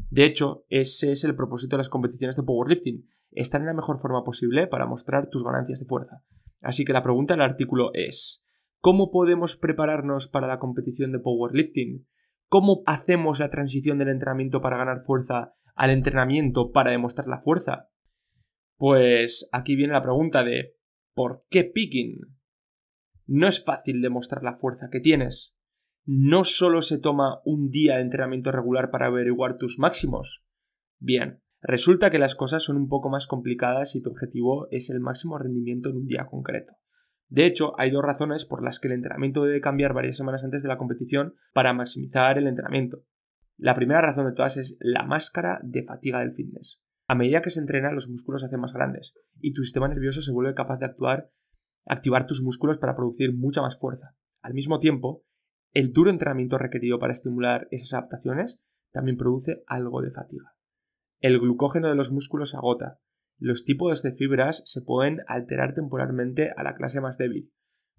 De hecho, ese es el propósito de las competiciones de powerlifting, estar en la mejor forma posible para mostrar tus ganancias de fuerza. Así que la pregunta del artículo es: ¿cómo podemos prepararnos para la competición de powerlifting? ¿Cómo hacemos la transición del entrenamiento para ganar fuerza al entrenamiento para demostrar la fuerza? Pues aquí viene la pregunta de ¿por qué picking? No es fácil demostrar la fuerza que tienes. No solo se toma un día de entrenamiento regular para averiguar tus máximos. Bien, resulta que las cosas son un poco más complicadas y tu objetivo es el máximo rendimiento en un día concreto. De hecho, hay 2 razones por las que el entrenamiento debe cambiar varias semanas antes de la competición para maximizar el entrenamiento. La primera razón de todas es la máscara de fatiga del fitness. A medida que se entrena, los músculos se hacen más grandes y tu sistema nervioso se vuelve capaz de activar tus músculos para producir mucha más fuerza. Al mismo tiempo, el duro entrenamiento requerido para estimular esas adaptaciones también produce algo de fatiga. El glucógeno de los músculos se agota. Los tipos de fibras se pueden alterar temporalmente a la clase más débil,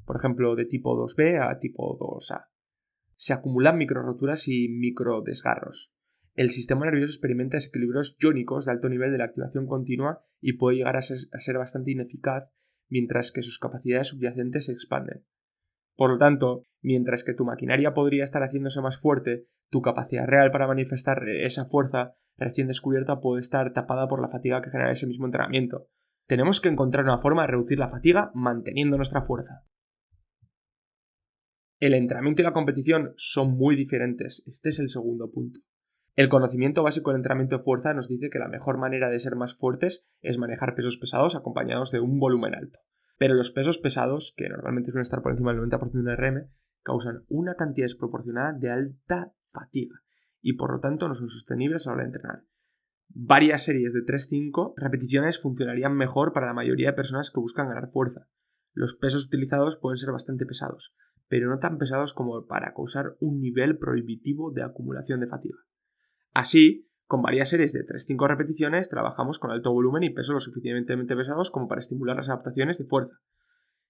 por ejemplo, de tipo 2B a tipo 2A. Se acumulan microroturas y microdesgarros. El sistema nervioso experimenta desequilibrios iónicos de alto nivel de la activación continua y puede llegar a ser bastante ineficaz, mientras que sus capacidades subyacentes se expanden. Por lo tanto, mientras que tu maquinaria podría estar haciéndose más fuerte, tu capacidad real para manifestar esa fuerza recién descubierta puede estar tapada por la fatiga que genera ese mismo entrenamiento. Tenemos que encontrar una forma de reducir la fatiga manteniendo nuestra fuerza. El entrenamiento y la competición son muy diferentes. Este es el segundo punto. El conocimiento básico del entrenamiento de fuerza nos dice que la mejor manera de ser más fuertes es manejar pesos pesados acompañados de un volumen alto. Pero los pesos pesados, que normalmente suelen estar por encima del 90% de un RM, causan una cantidad desproporcionada de alta fatiga y por lo tanto no son sostenibles a la hora de entrenar. Varias series de 3-5 repeticiones funcionarían mejor para la mayoría de personas que buscan ganar fuerza. Los pesos utilizados pueden ser bastante pesados, pero no tan pesados como para causar un nivel prohibitivo de acumulación de fatiga. Así, con varias series de 3-5 repeticiones trabajamos con alto volumen y pesos lo suficientemente pesados como para estimular las adaptaciones de fuerza.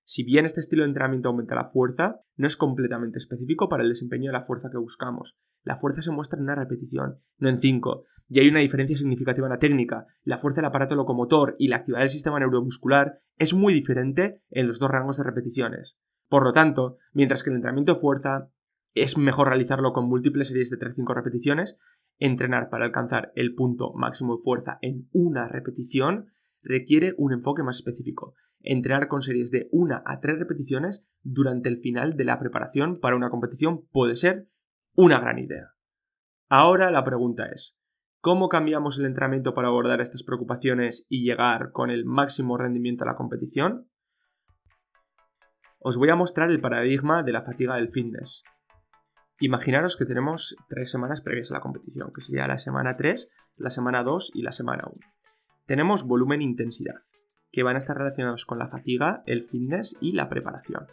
Si bien este estilo de entrenamiento aumenta la fuerza, no es completamente específico para el desempeño de la fuerza que buscamos. La fuerza se muestra en una repetición, no en 5, y hay una diferencia significativa en la técnica. La fuerza del aparato locomotor y la actividad del sistema neuromuscular es muy diferente en los dos rangos de repeticiones. Por lo tanto, mientras que el entrenamiento de fuerza es mejor realizarlo con múltiples series de 3-5 repeticiones, entrenar para alcanzar el punto máximo de fuerza en una repetición requiere un enfoque más específico. Entrenar con series de 1 a 3 repeticiones durante el final de la preparación para una competición puede ser una gran idea. Ahora la pregunta es, ¿cómo cambiamos el entrenamiento para abordar estas preocupaciones y llegar con el máximo rendimiento a la competición? Os voy a mostrar el paradigma de la fatiga del fitness. Imaginaros que tenemos 3 semanas previas a la competición, que sería la semana 3, la semana 2 y la semana 1. Tenemos volumen e intensidad, que van a estar relacionados con la fatiga, el fitness y la preparación.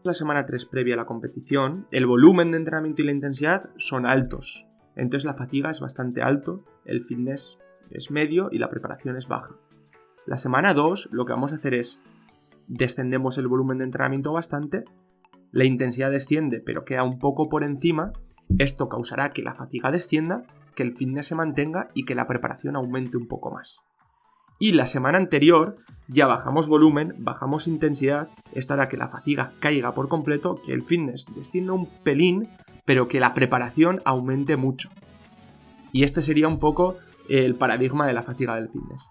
La semana 3 previa a la competición, el volumen de entrenamiento y la intensidad son altos, entonces la fatiga es bastante alto, el fitness es medio y la preparación es baja. La semana 2 lo que vamos a hacer es descendemos el volumen de entrenamiento bastante, la intensidad desciende pero queda un poco por encima, esto causará que la fatiga descienda, que el fitness se mantenga y que la preparación aumente un poco más. Y la semana anterior ya bajamos volumen, bajamos intensidad, esto hará que la fatiga caiga por completo, que el fitness descienda un pelín, pero que la preparación aumente mucho. Y este sería un poco el paradigma de la fatiga del fitness.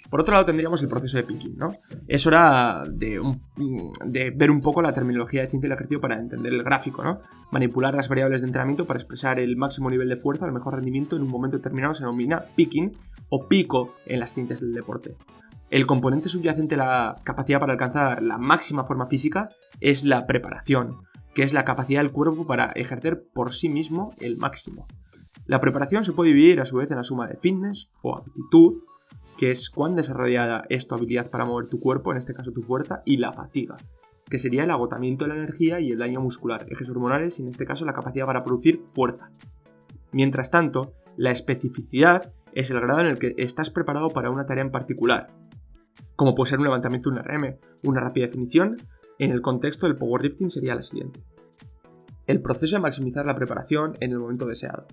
Por otro lado tendríamos el proceso de picking, ¿no? Es hora de ver un poco la terminología de ciencia del ejercicio para entender el gráfico, ¿no? Manipular las variables de entrenamiento para expresar el máximo nivel de fuerza, el mejor rendimiento en un momento determinado se denomina picking o pico en las ciencias del deporte. El componente subyacente a la capacidad para alcanzar la máxima forma física es la preparación, que es la capacidad del cuerpo para ejercer por sí mismo el máximo. La preparación se puede dividir a su vez en la suma de fitness o aptitud, que es cuán desarrollada es tu habilidad para mover tu cuerpo, en este caso tu fuerza, y la fatiga, que sería el agotamiento de la energía y el daño muscular, ejes hormonales y en este caso la capacidad para producir fuerza. Mientras tanto, la especificidad es el grado en el que estás preparado para una tarea en particular, como puede ser un levantamiento de un RM. Una rápida definición en el contexto del powerlifting sería la siguiente. El proceso de maximizar la preparación en el momento deseado.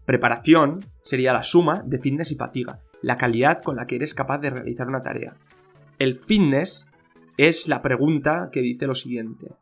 Preparación sería la suma de fitness y fatiga, la calidad con la que eres capaz de realizar una tarea. El fitness es la pregunta que dice lo siguiente: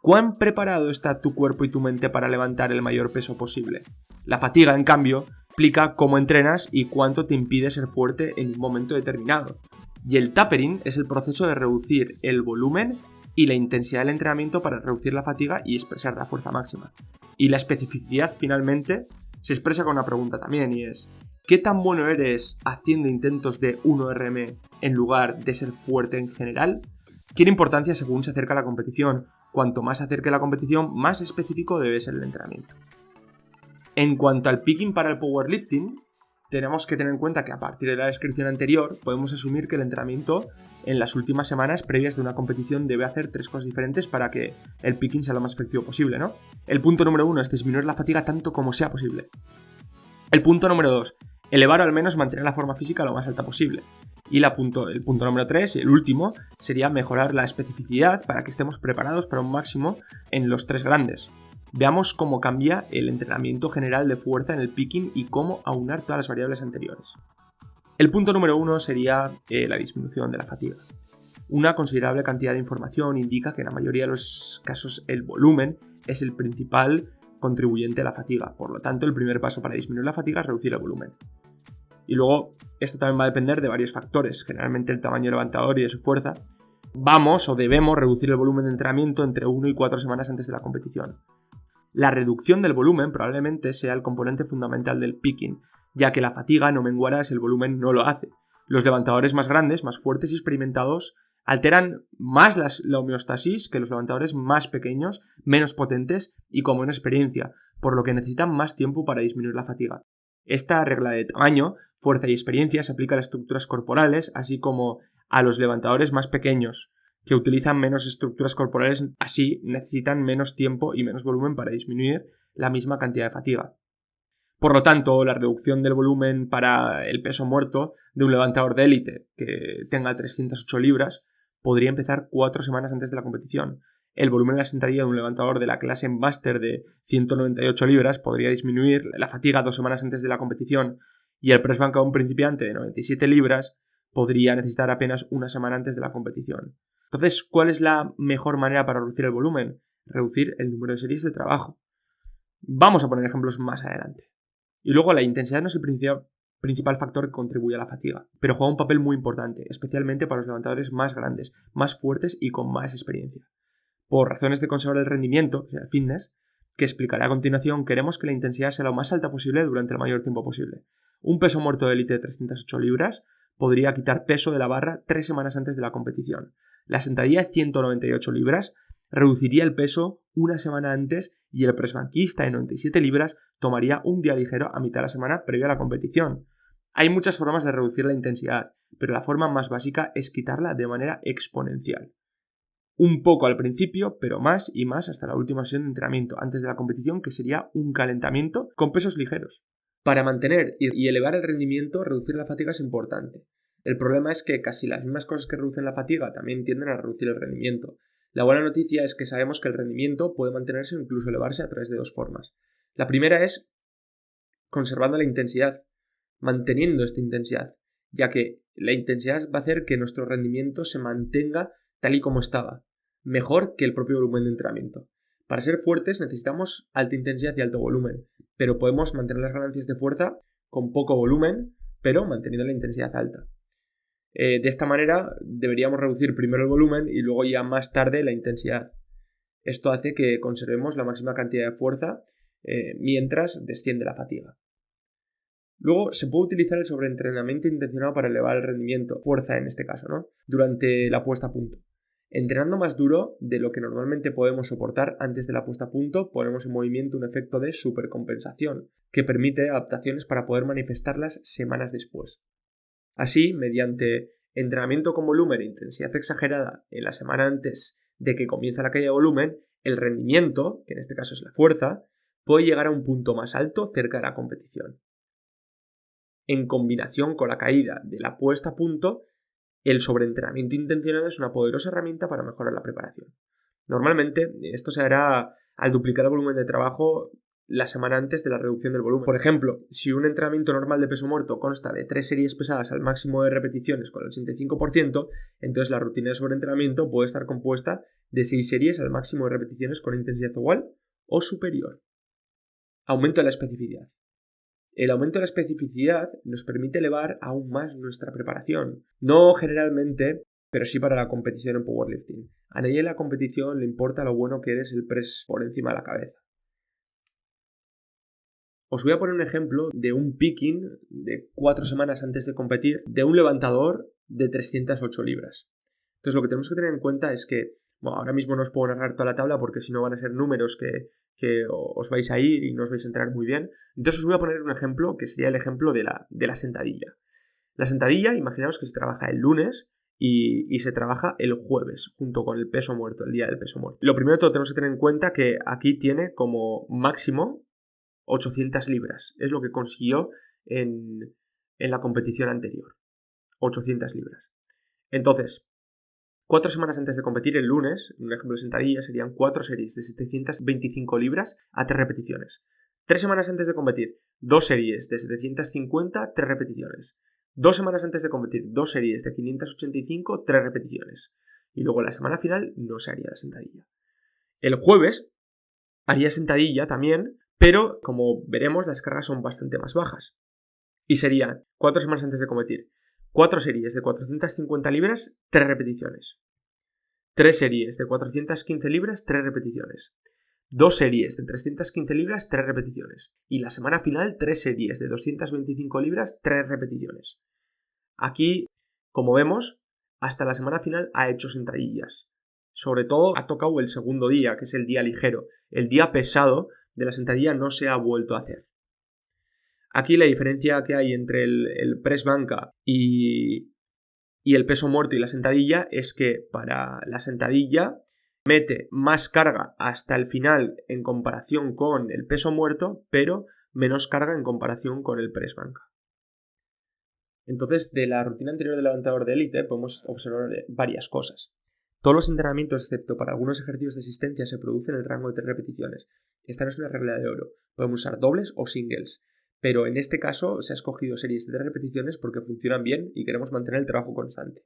¿cuán preparado está tu cuerpo y tu mente para levantar el mayor peso posible? La fatiga, en cambio, explica cómo entrenas y cuánto te impide ser fuerte en un momento determinado. Y el tapering es el proceso de reducir el volumen y la intensidad del entrenamiento para reducir la fatiga y expresar la fuerza máxima. Y la especificidad, finalmente, se expresa con una pregunta también, y es: ¿qué tan bueno eres haciendo intentos de 1RM en lugar de ser fuerte en general? Tiene importancia según se acerca la competición. Cuanto más se acerque la competición, más específico debe ser el entrenamiento. En cuanto al picking para el powerlifting, tenemos que tener en cuenta que a partir de la descripción anterior podemos asumir que el entrenamiento en las últimas semanas previas de una competición debe hacer 3 cosas diferentes para que el picking sea lo más efectivo posible, ¿no? El punto número 1 es disminuir la fatiga tanto como sea posible. El punto número 2, elevar o al menos mantener la forma física lo más alta posible. Y el punto número 3, el último, sería mejorar la especificidad para que estemos preparados para un máximo en los 3 grandes. Veamos cómo cambia el entrenamiento general de fuerza en el picking y cómo aunar todas las variables anteriores. El punto número 1 sería la disminución de la fatiga. Una considerable cantidad de información indica que en la mayoría de los casos el volumen es el principal contribuyente a la fatiga. Por lo tanto, el primer paso para disminuir la fatiga es reducir el volumen. Y luego, esto también va a depender de varios factores, generalmente el tamaño del levantador y de su fuerza. Vamos o debemos reducir el volumen de entrenamiento entre 1 y 4 semanas antes de la competición. La reducción del volumen probablemente sea el componente fundamental del picking, ya que la fatiga no menguará si el volumen no lo hace. Los levantadores más grandes, más fuertes y experimentados alteran más la homeostasis que los levantadores más pequeños, menos potentes y con menos experiencia, por lo que necesitan más tiempo para disminuir la fatiga. Esta regla de tamaño, fuerza y experiencia se aplica a las estructuras corporales, así como a los levantadores más pequeños, que utilizan menos estructuras corporales, así necesitan menos tiempo y menos volumen para disminuir la misma cantidad de fatiga. Por lo tanto, la reducción del volumen para el peso muerto de un levantador de élite que tenga 308 libras podría empezar 4 semanas antes de la competición. El volumen de la sentadilla de un levantador de la clase Master de 198 libras podría disminuir la fatiga 2 semanas antes de la competición y el press bank a un principiante de 97 libras podría necesitar apenas 1 semana antes de la competición. Entonces, ¿cuál es la mejor manera para reducir el volumen? Reducir el número de series de trabajo. Vamos a poner ejemplos más adelante. Y luego la intensidad no es el principal factor que contribuye a la fatiga, pero juega un papel muy importante, especialmente para los levantadores más grandes, más fuertes y con más experiencia. Por razones de conservar el rendimiento, o sea, el fitness, que explicaré a continuación, queremos que la intensidad sea lo más alta posible durante el mayor tiempo posible. Un peso muerto de élite de 308 libras podría quitar peso de la barra 3 semanas antes de la competición. La sentadilla de 198 libras reduciría el peso 1 semana antes y el pressbanquista de 97 libras tomaría un día ligero a mitad de la semana previa a la competición. Hay muchas formas de reducir la intensidad, pero la forma más básica es quitarla de manera exponencial. Un poco al principio, pero más y más hasta la última sesión de entrenamiento antes de la competición, que sería un calentamiento con pesos ligeros. Para mantener y elevar el rendimiento, reducir la fatiga es importante. El problema es que casi las mismas cosas que reducen la fatiga también tienden a reducir el rendimiento. La buena noticia es que sabemos que el rendimiento puede mantenerse o incluso elevarse a través de 2 formas. La primera es conservando la intensidad, manteniendo esta intensidad, ya que la intensidad va a hacer que nuestro rendimiento se mantenga tal y como estaba, mejor que el propio volumen de entrenamiento. Para ser fuertes necesitamos alta intensidad y alto volumen, pero podemos mantener las ganancias de fuerza con poco volumen, pero manteniendo la intensidad alta. De esta manera deberíamos reducir primero el volumen y luego ya más tarde la intensidad. Esto hace que conservemos la máxima cantidad de fuerza mientras desciende la fatiga. Luego se puede utilizar el sobreentrenamiento intencionado para elevar el rendimiento, fuerza en este caso, ¿no? Durante la puesta a punto. Entrenando más duro de lo que normalmente podemos soportar antes de la puesta a punto, ponemos en movimiento un efecto de supercompensación que permite adaptaciones para poder manifestarlas semanas después. Así, mediante entrenamiento con volumen e intensidad exagerada en la semana antes de que comience la caída de volumen, el rendimiento, que en este caso es la fuerza, puede llegar a un punto más alto cerca de la competición. En combinación con la caída de la puesta a punto, el sobreentrenamiento intencionado es una poderosa herramienta para mejorar la preparación. Normalmente esto se hará al duplicar el volumen de trabajo la semana antes de la reducción del volumen. Por ejemplo, si un entrenamiento normal de peso muerto consta de 3 series pesadas al máximo de repeticiones con el 85%, entonces la rutina de sobreentrenamiento puede estar compuesta de 6 series al máximo de repeticiones con intensidad igual o superior. Aumento de la especificidad. El aumento de la especificidad nos permite elevar aún más nuestra preparación. No generalmente, pero sí para la competición en powerlifting. A nadie en la competición le importa lo bueno que eres el press por encima de la cabeza. Os voy a poner un ejemplo de un picking de 4 semanas antes de competir de un levantador de 308 libras. Entonces lo que tenemos que tener en cuenta es que, ahora mismo no os puedo narrar toda la tabla porque si no van a ser números que que os vais a ir y no os vais a enterar muy bien. Entonces os voy a poner un ejemplo que sería el ejemplo de la sentadilla. La sentadilla, imaginaos que se trabaja el lunes y se trabaja el jueves, junto con el peso muerto, el día del peso muerto. Lo primero de todo tenemos que tener en cuenta que aquí tiene como máximo 800 libras. Es lo que consiguió en la competición anterior. 800 libras. Entonces, 4 semanas antes de competir, el lunes, un ejemplo de sentadilla, serían 4 series de 725 libras a 3 repeticiones. 3 semanas antes de competir, 2 series de 750, 3 repeticiones. 2 semanas antes de competir, 2 series de 585, 3 repeticiones. Y luego la semana final no se haría la sentadilla. El jueves haría sentadilla también, pero como veremos las cargas son bastante más bajas. Y serían 4 semanas antes de competir, 4 series de 450 libras, 3 repeticiones. 3 series de 415 libras, 3 repeticiones. 2 series de 315 libras, 3 repeticiones. Y la semana final, 3 series de 225 libras, 3 repeticiones. Aquí, como vemos, hasta la semana final ha hecho sentadillas. Sobre todo ha tocado el segundo día, que es el día ligero. El día pesado de la sentadilla no se ha vuelto a hacer. Aquí la diferencia que hay entre el press banca y el peso muerto y la sentadilla es que para la sentadilla mete más carga hasta el final en comparación con el peso muerto, pero menos carga en comparación con el press banca. Entonces, de la rutina anterior del levantador de élite podemos observar varias cosas. Todos los entrenamientos, excepto para algunos ejercicios de asistencia, se producen en el rango de 3 repeticiones. Esta no es una regla de oro. Podemos usar dobles o singles. Pero en este caso se ha escogido series de 3 repeticiones porque funcionan bien y queremos mantener el trabajo constante.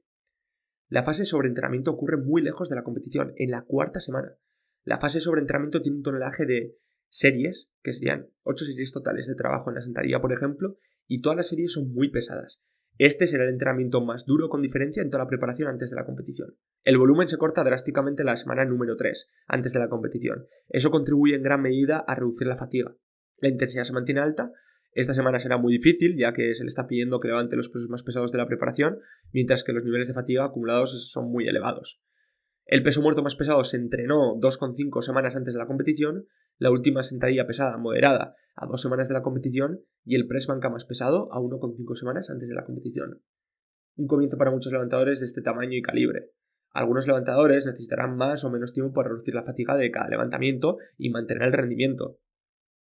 La fase de sobreentrenamiento ocurre muy lejos de la competición, en la 4ª semana. La fase de sobreentrenamiento tiene un tonelaje de series, que serían 8 series totales de trabajo en la sentadilla, por ejemplo, y todas las series son muy pesadas. Este será el entrenamiento más duro con diferencia en toda la preparación antes de la competición. El volumen se corta drásticamente en la semana número 3, antes de la competición. Eso contribuye en gran medida a reducir la fatiga. La intensidad se mantiene alta. Esta semana será muy difícil, ya que se le está pidiendo que levante los pesos más pesados de la preparación, mientras que los niveles de fatiga acumulados son muy elevados. El peso muerto más pesado se entrenó 2,5 semanas antes de la competición, la última sentadilla pesada moderada a 2 semanas de la competición y el press banca más pesado a 1,5 semanas antes de la competición. Un comienzo para muchos levantadores de este tamaño y calibre. Algunos levantadores necesitarán más o menos tiempo para reducir la fatiga de cada levantamiento y mantener el rendimiento.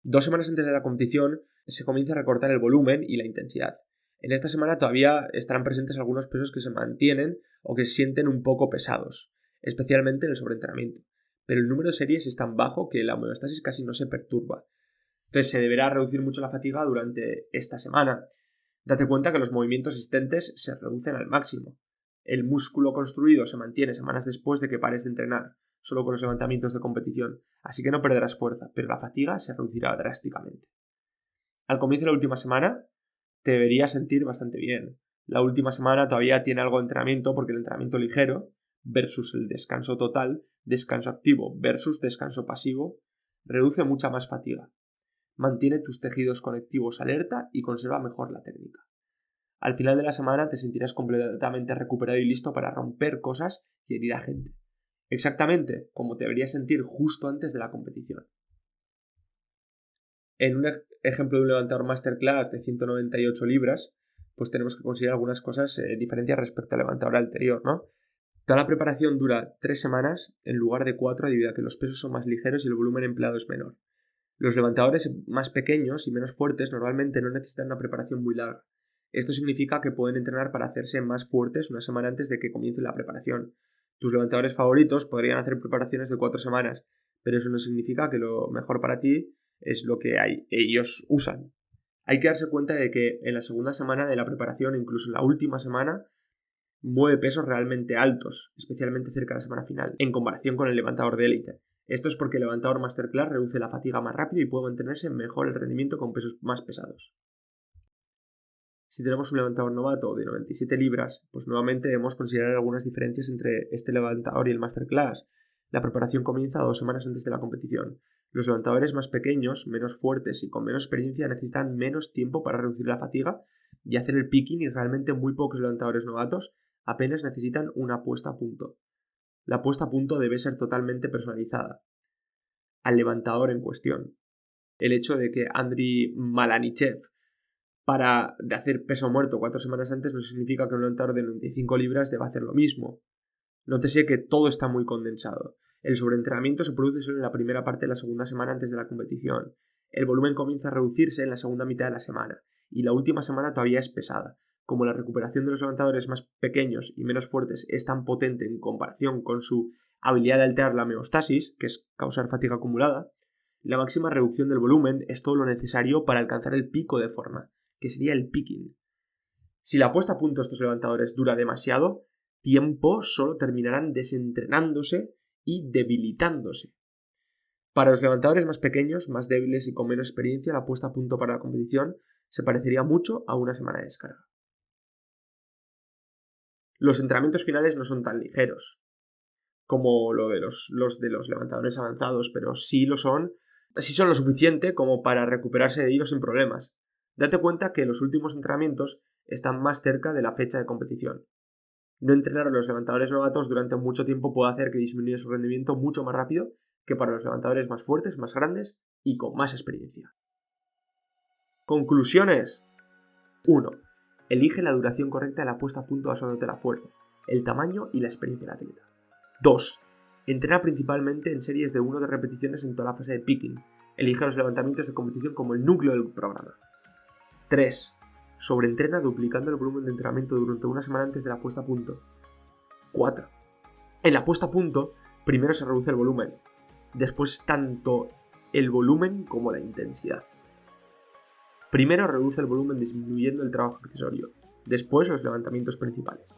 2 semanas antes de la competición se comienza a recortar el volumen y la intensidad. En esta semana todavía estarán presentes algunos pesos que se mantienen o que se sienten un poco pesados, especialmente en el sobreentrenamiento, pero el número de series es tan bajo que la homeostasis casi no se perturba. Entonces se deberá reducir mucho la fatiga durante esta semana. Date cuenta que los movimientos existentes se reducen al máximo. El músculo construido se mantiene semanas después de que pares de entrenar, solo con los levantamientos de competición, así que no perderás fuerza, pero la fatiga se reducirá drásticamente. Al comienzo de la última semana te deberías sentir bastante bien. La última semana todavía tiene algo de entrenamiento porque el entrenamiento ligero versus el descanso total, descanso activo versus descanso pasivo, reduce mucha más fatiga. Mantiene tus tejidos conectivos alerta y conserva mejor la técnica. Al final de la semana te sentirás completamente recuperado y listo para romper cosas y herir a gente. Exactamente como te deberías sentir justo antes de la competición. En un ejemplo de un levantador masterclass de 198 libras, pues tenemos que conseguir algunas cosas diferentes respecto al levantador anterior, ¿no? Toda la preparación dura 3 semanas en lugar de 4 debido a que los pesos son más ligeros y el volumen empleado es menor. Los levantadores más pequeños y menos fuertes normalmente no necesitan una preparación muy larga. Esto significa que pueden entrenar para hacerse más fuertes una semana antes de que comience la preparación. Tus levantadores favoritos podrían hacer preparaciones de 4 semanas, pero eso no significa que lo mejor para ti es lo que ellos usan. Hay que darse cuenta de que en la segunda semana de la preparación, incluso en la última semana, mueve pesos realmente altos, especialmente cerca de la semana final, en comparación con el levantador de élite. Esto es porque el levantador masterclass reduce la fatiga más rápido y puede mantenerse mejor el rendimiento con pesos más pesados. Si tenemos un levantador novato de 97 libras, pues nuevamente debemos considerar algunas diferencias entre este levantador y el masterclass. La preparación comienza 2 semanas antes de la competición. Los levantadores más pequeños, menos fuertes y con menos experiencia necesitan menos tiempo para reducir la fatiga y hacer el picking, y realmente muy pocos levantadores novatos apenas necesitan una puesta a punto. La puesta a punto debe ser totalmente personalizada. al levantador en cuestión. El hecho de que Andriy Malanichev para de hacer peso muerto 4 semanas antes no significa que un levantador de 95 libras deba hacer lo mismo. Nótese que todo está muy condensado. El sobreentrenamiento se produce solo en la primera parte de la segunda semana antes de la competición. El volumen comienza a reducirse en la segunda mitad de la semana, y la última semana todavía es pesada. Como la recuperación de los levantadores más pequeños y menos fuertes es tan potente en comparación con su habilidad de alterar la homeostasis, que es causar fatiga acumulada, la máxima reducción del volumen es todo lo necesario para alcanzar el pico de forma, que sería el picking. Si la puesta a punto de estos levantadores dura demasiado tiempo, solo terminarán desentrenándose y debilitándose. Para los levantadores más pequeños, más débiles y con menos experiencia, la puesta a punto para la competición se parecería mucho a una semana de descarga. Los entrenamientos finales no son tan ligeros como los de los levantadores avanzados, pero sí son lo suficiente como para recuperarse de ellos sin problemas. Date cuenta que los últimos entrenamientos están más cerca de la fecha de competición. No entrenar a los levantadores novatos durante mucho tiempo puede hacer que disminuya su rendimiento mucho más rápido que para los levantadores más fuertes, más grandes y con más experiencia. Conclusiones. 1. Elige la duración correcta de la puesta a punto basándote en la fuerza, el tamaño y la experiencia del atleta. 2. Entrena principalmente en series de 1 o 2 repeticiones en toda la fase de picking. Elige los levantamientos de competición como el núcleo del programa. 3. Sobreentrena duplicando el volumen de entrenamiento durante una semana antes de la puesta a punto. 4. En la puesta a punto, primero se reduce el volumen, después tanto el volumen como la intensidad. Primero reduce el volumen disminuyendo el trabajo accesorio, después los levantamientos principales.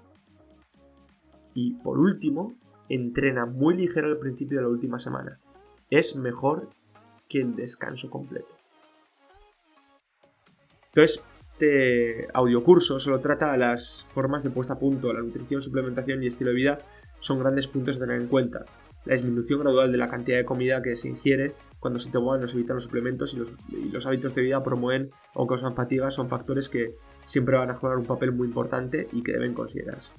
Y por último, entrena muy ligero al principio de la última semana. Es mejor que el descanso completo. Entonces, este audiocurso solo trata las formas de puesta a punto. La nutrición, suplementación y estilo de vida son grandes puntos a tener en cuenta. La disminución gradual de la cantidad de comida que se ingiere cuando se toman o se evitan los suplementos y los hábitos de vida promueven o causan fatiga son factores que siempre van a jugar un papel muy importante y que deben considerarse.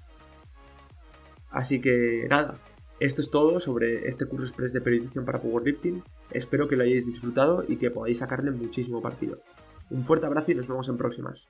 Así que nada, esto es todo sobre este curso express de periodización para powerlifting. Espero que lo hayáis disfrutado y que podáis sacarle muchísimo partido. Un fuerte abrazo y nos vemos en próximas.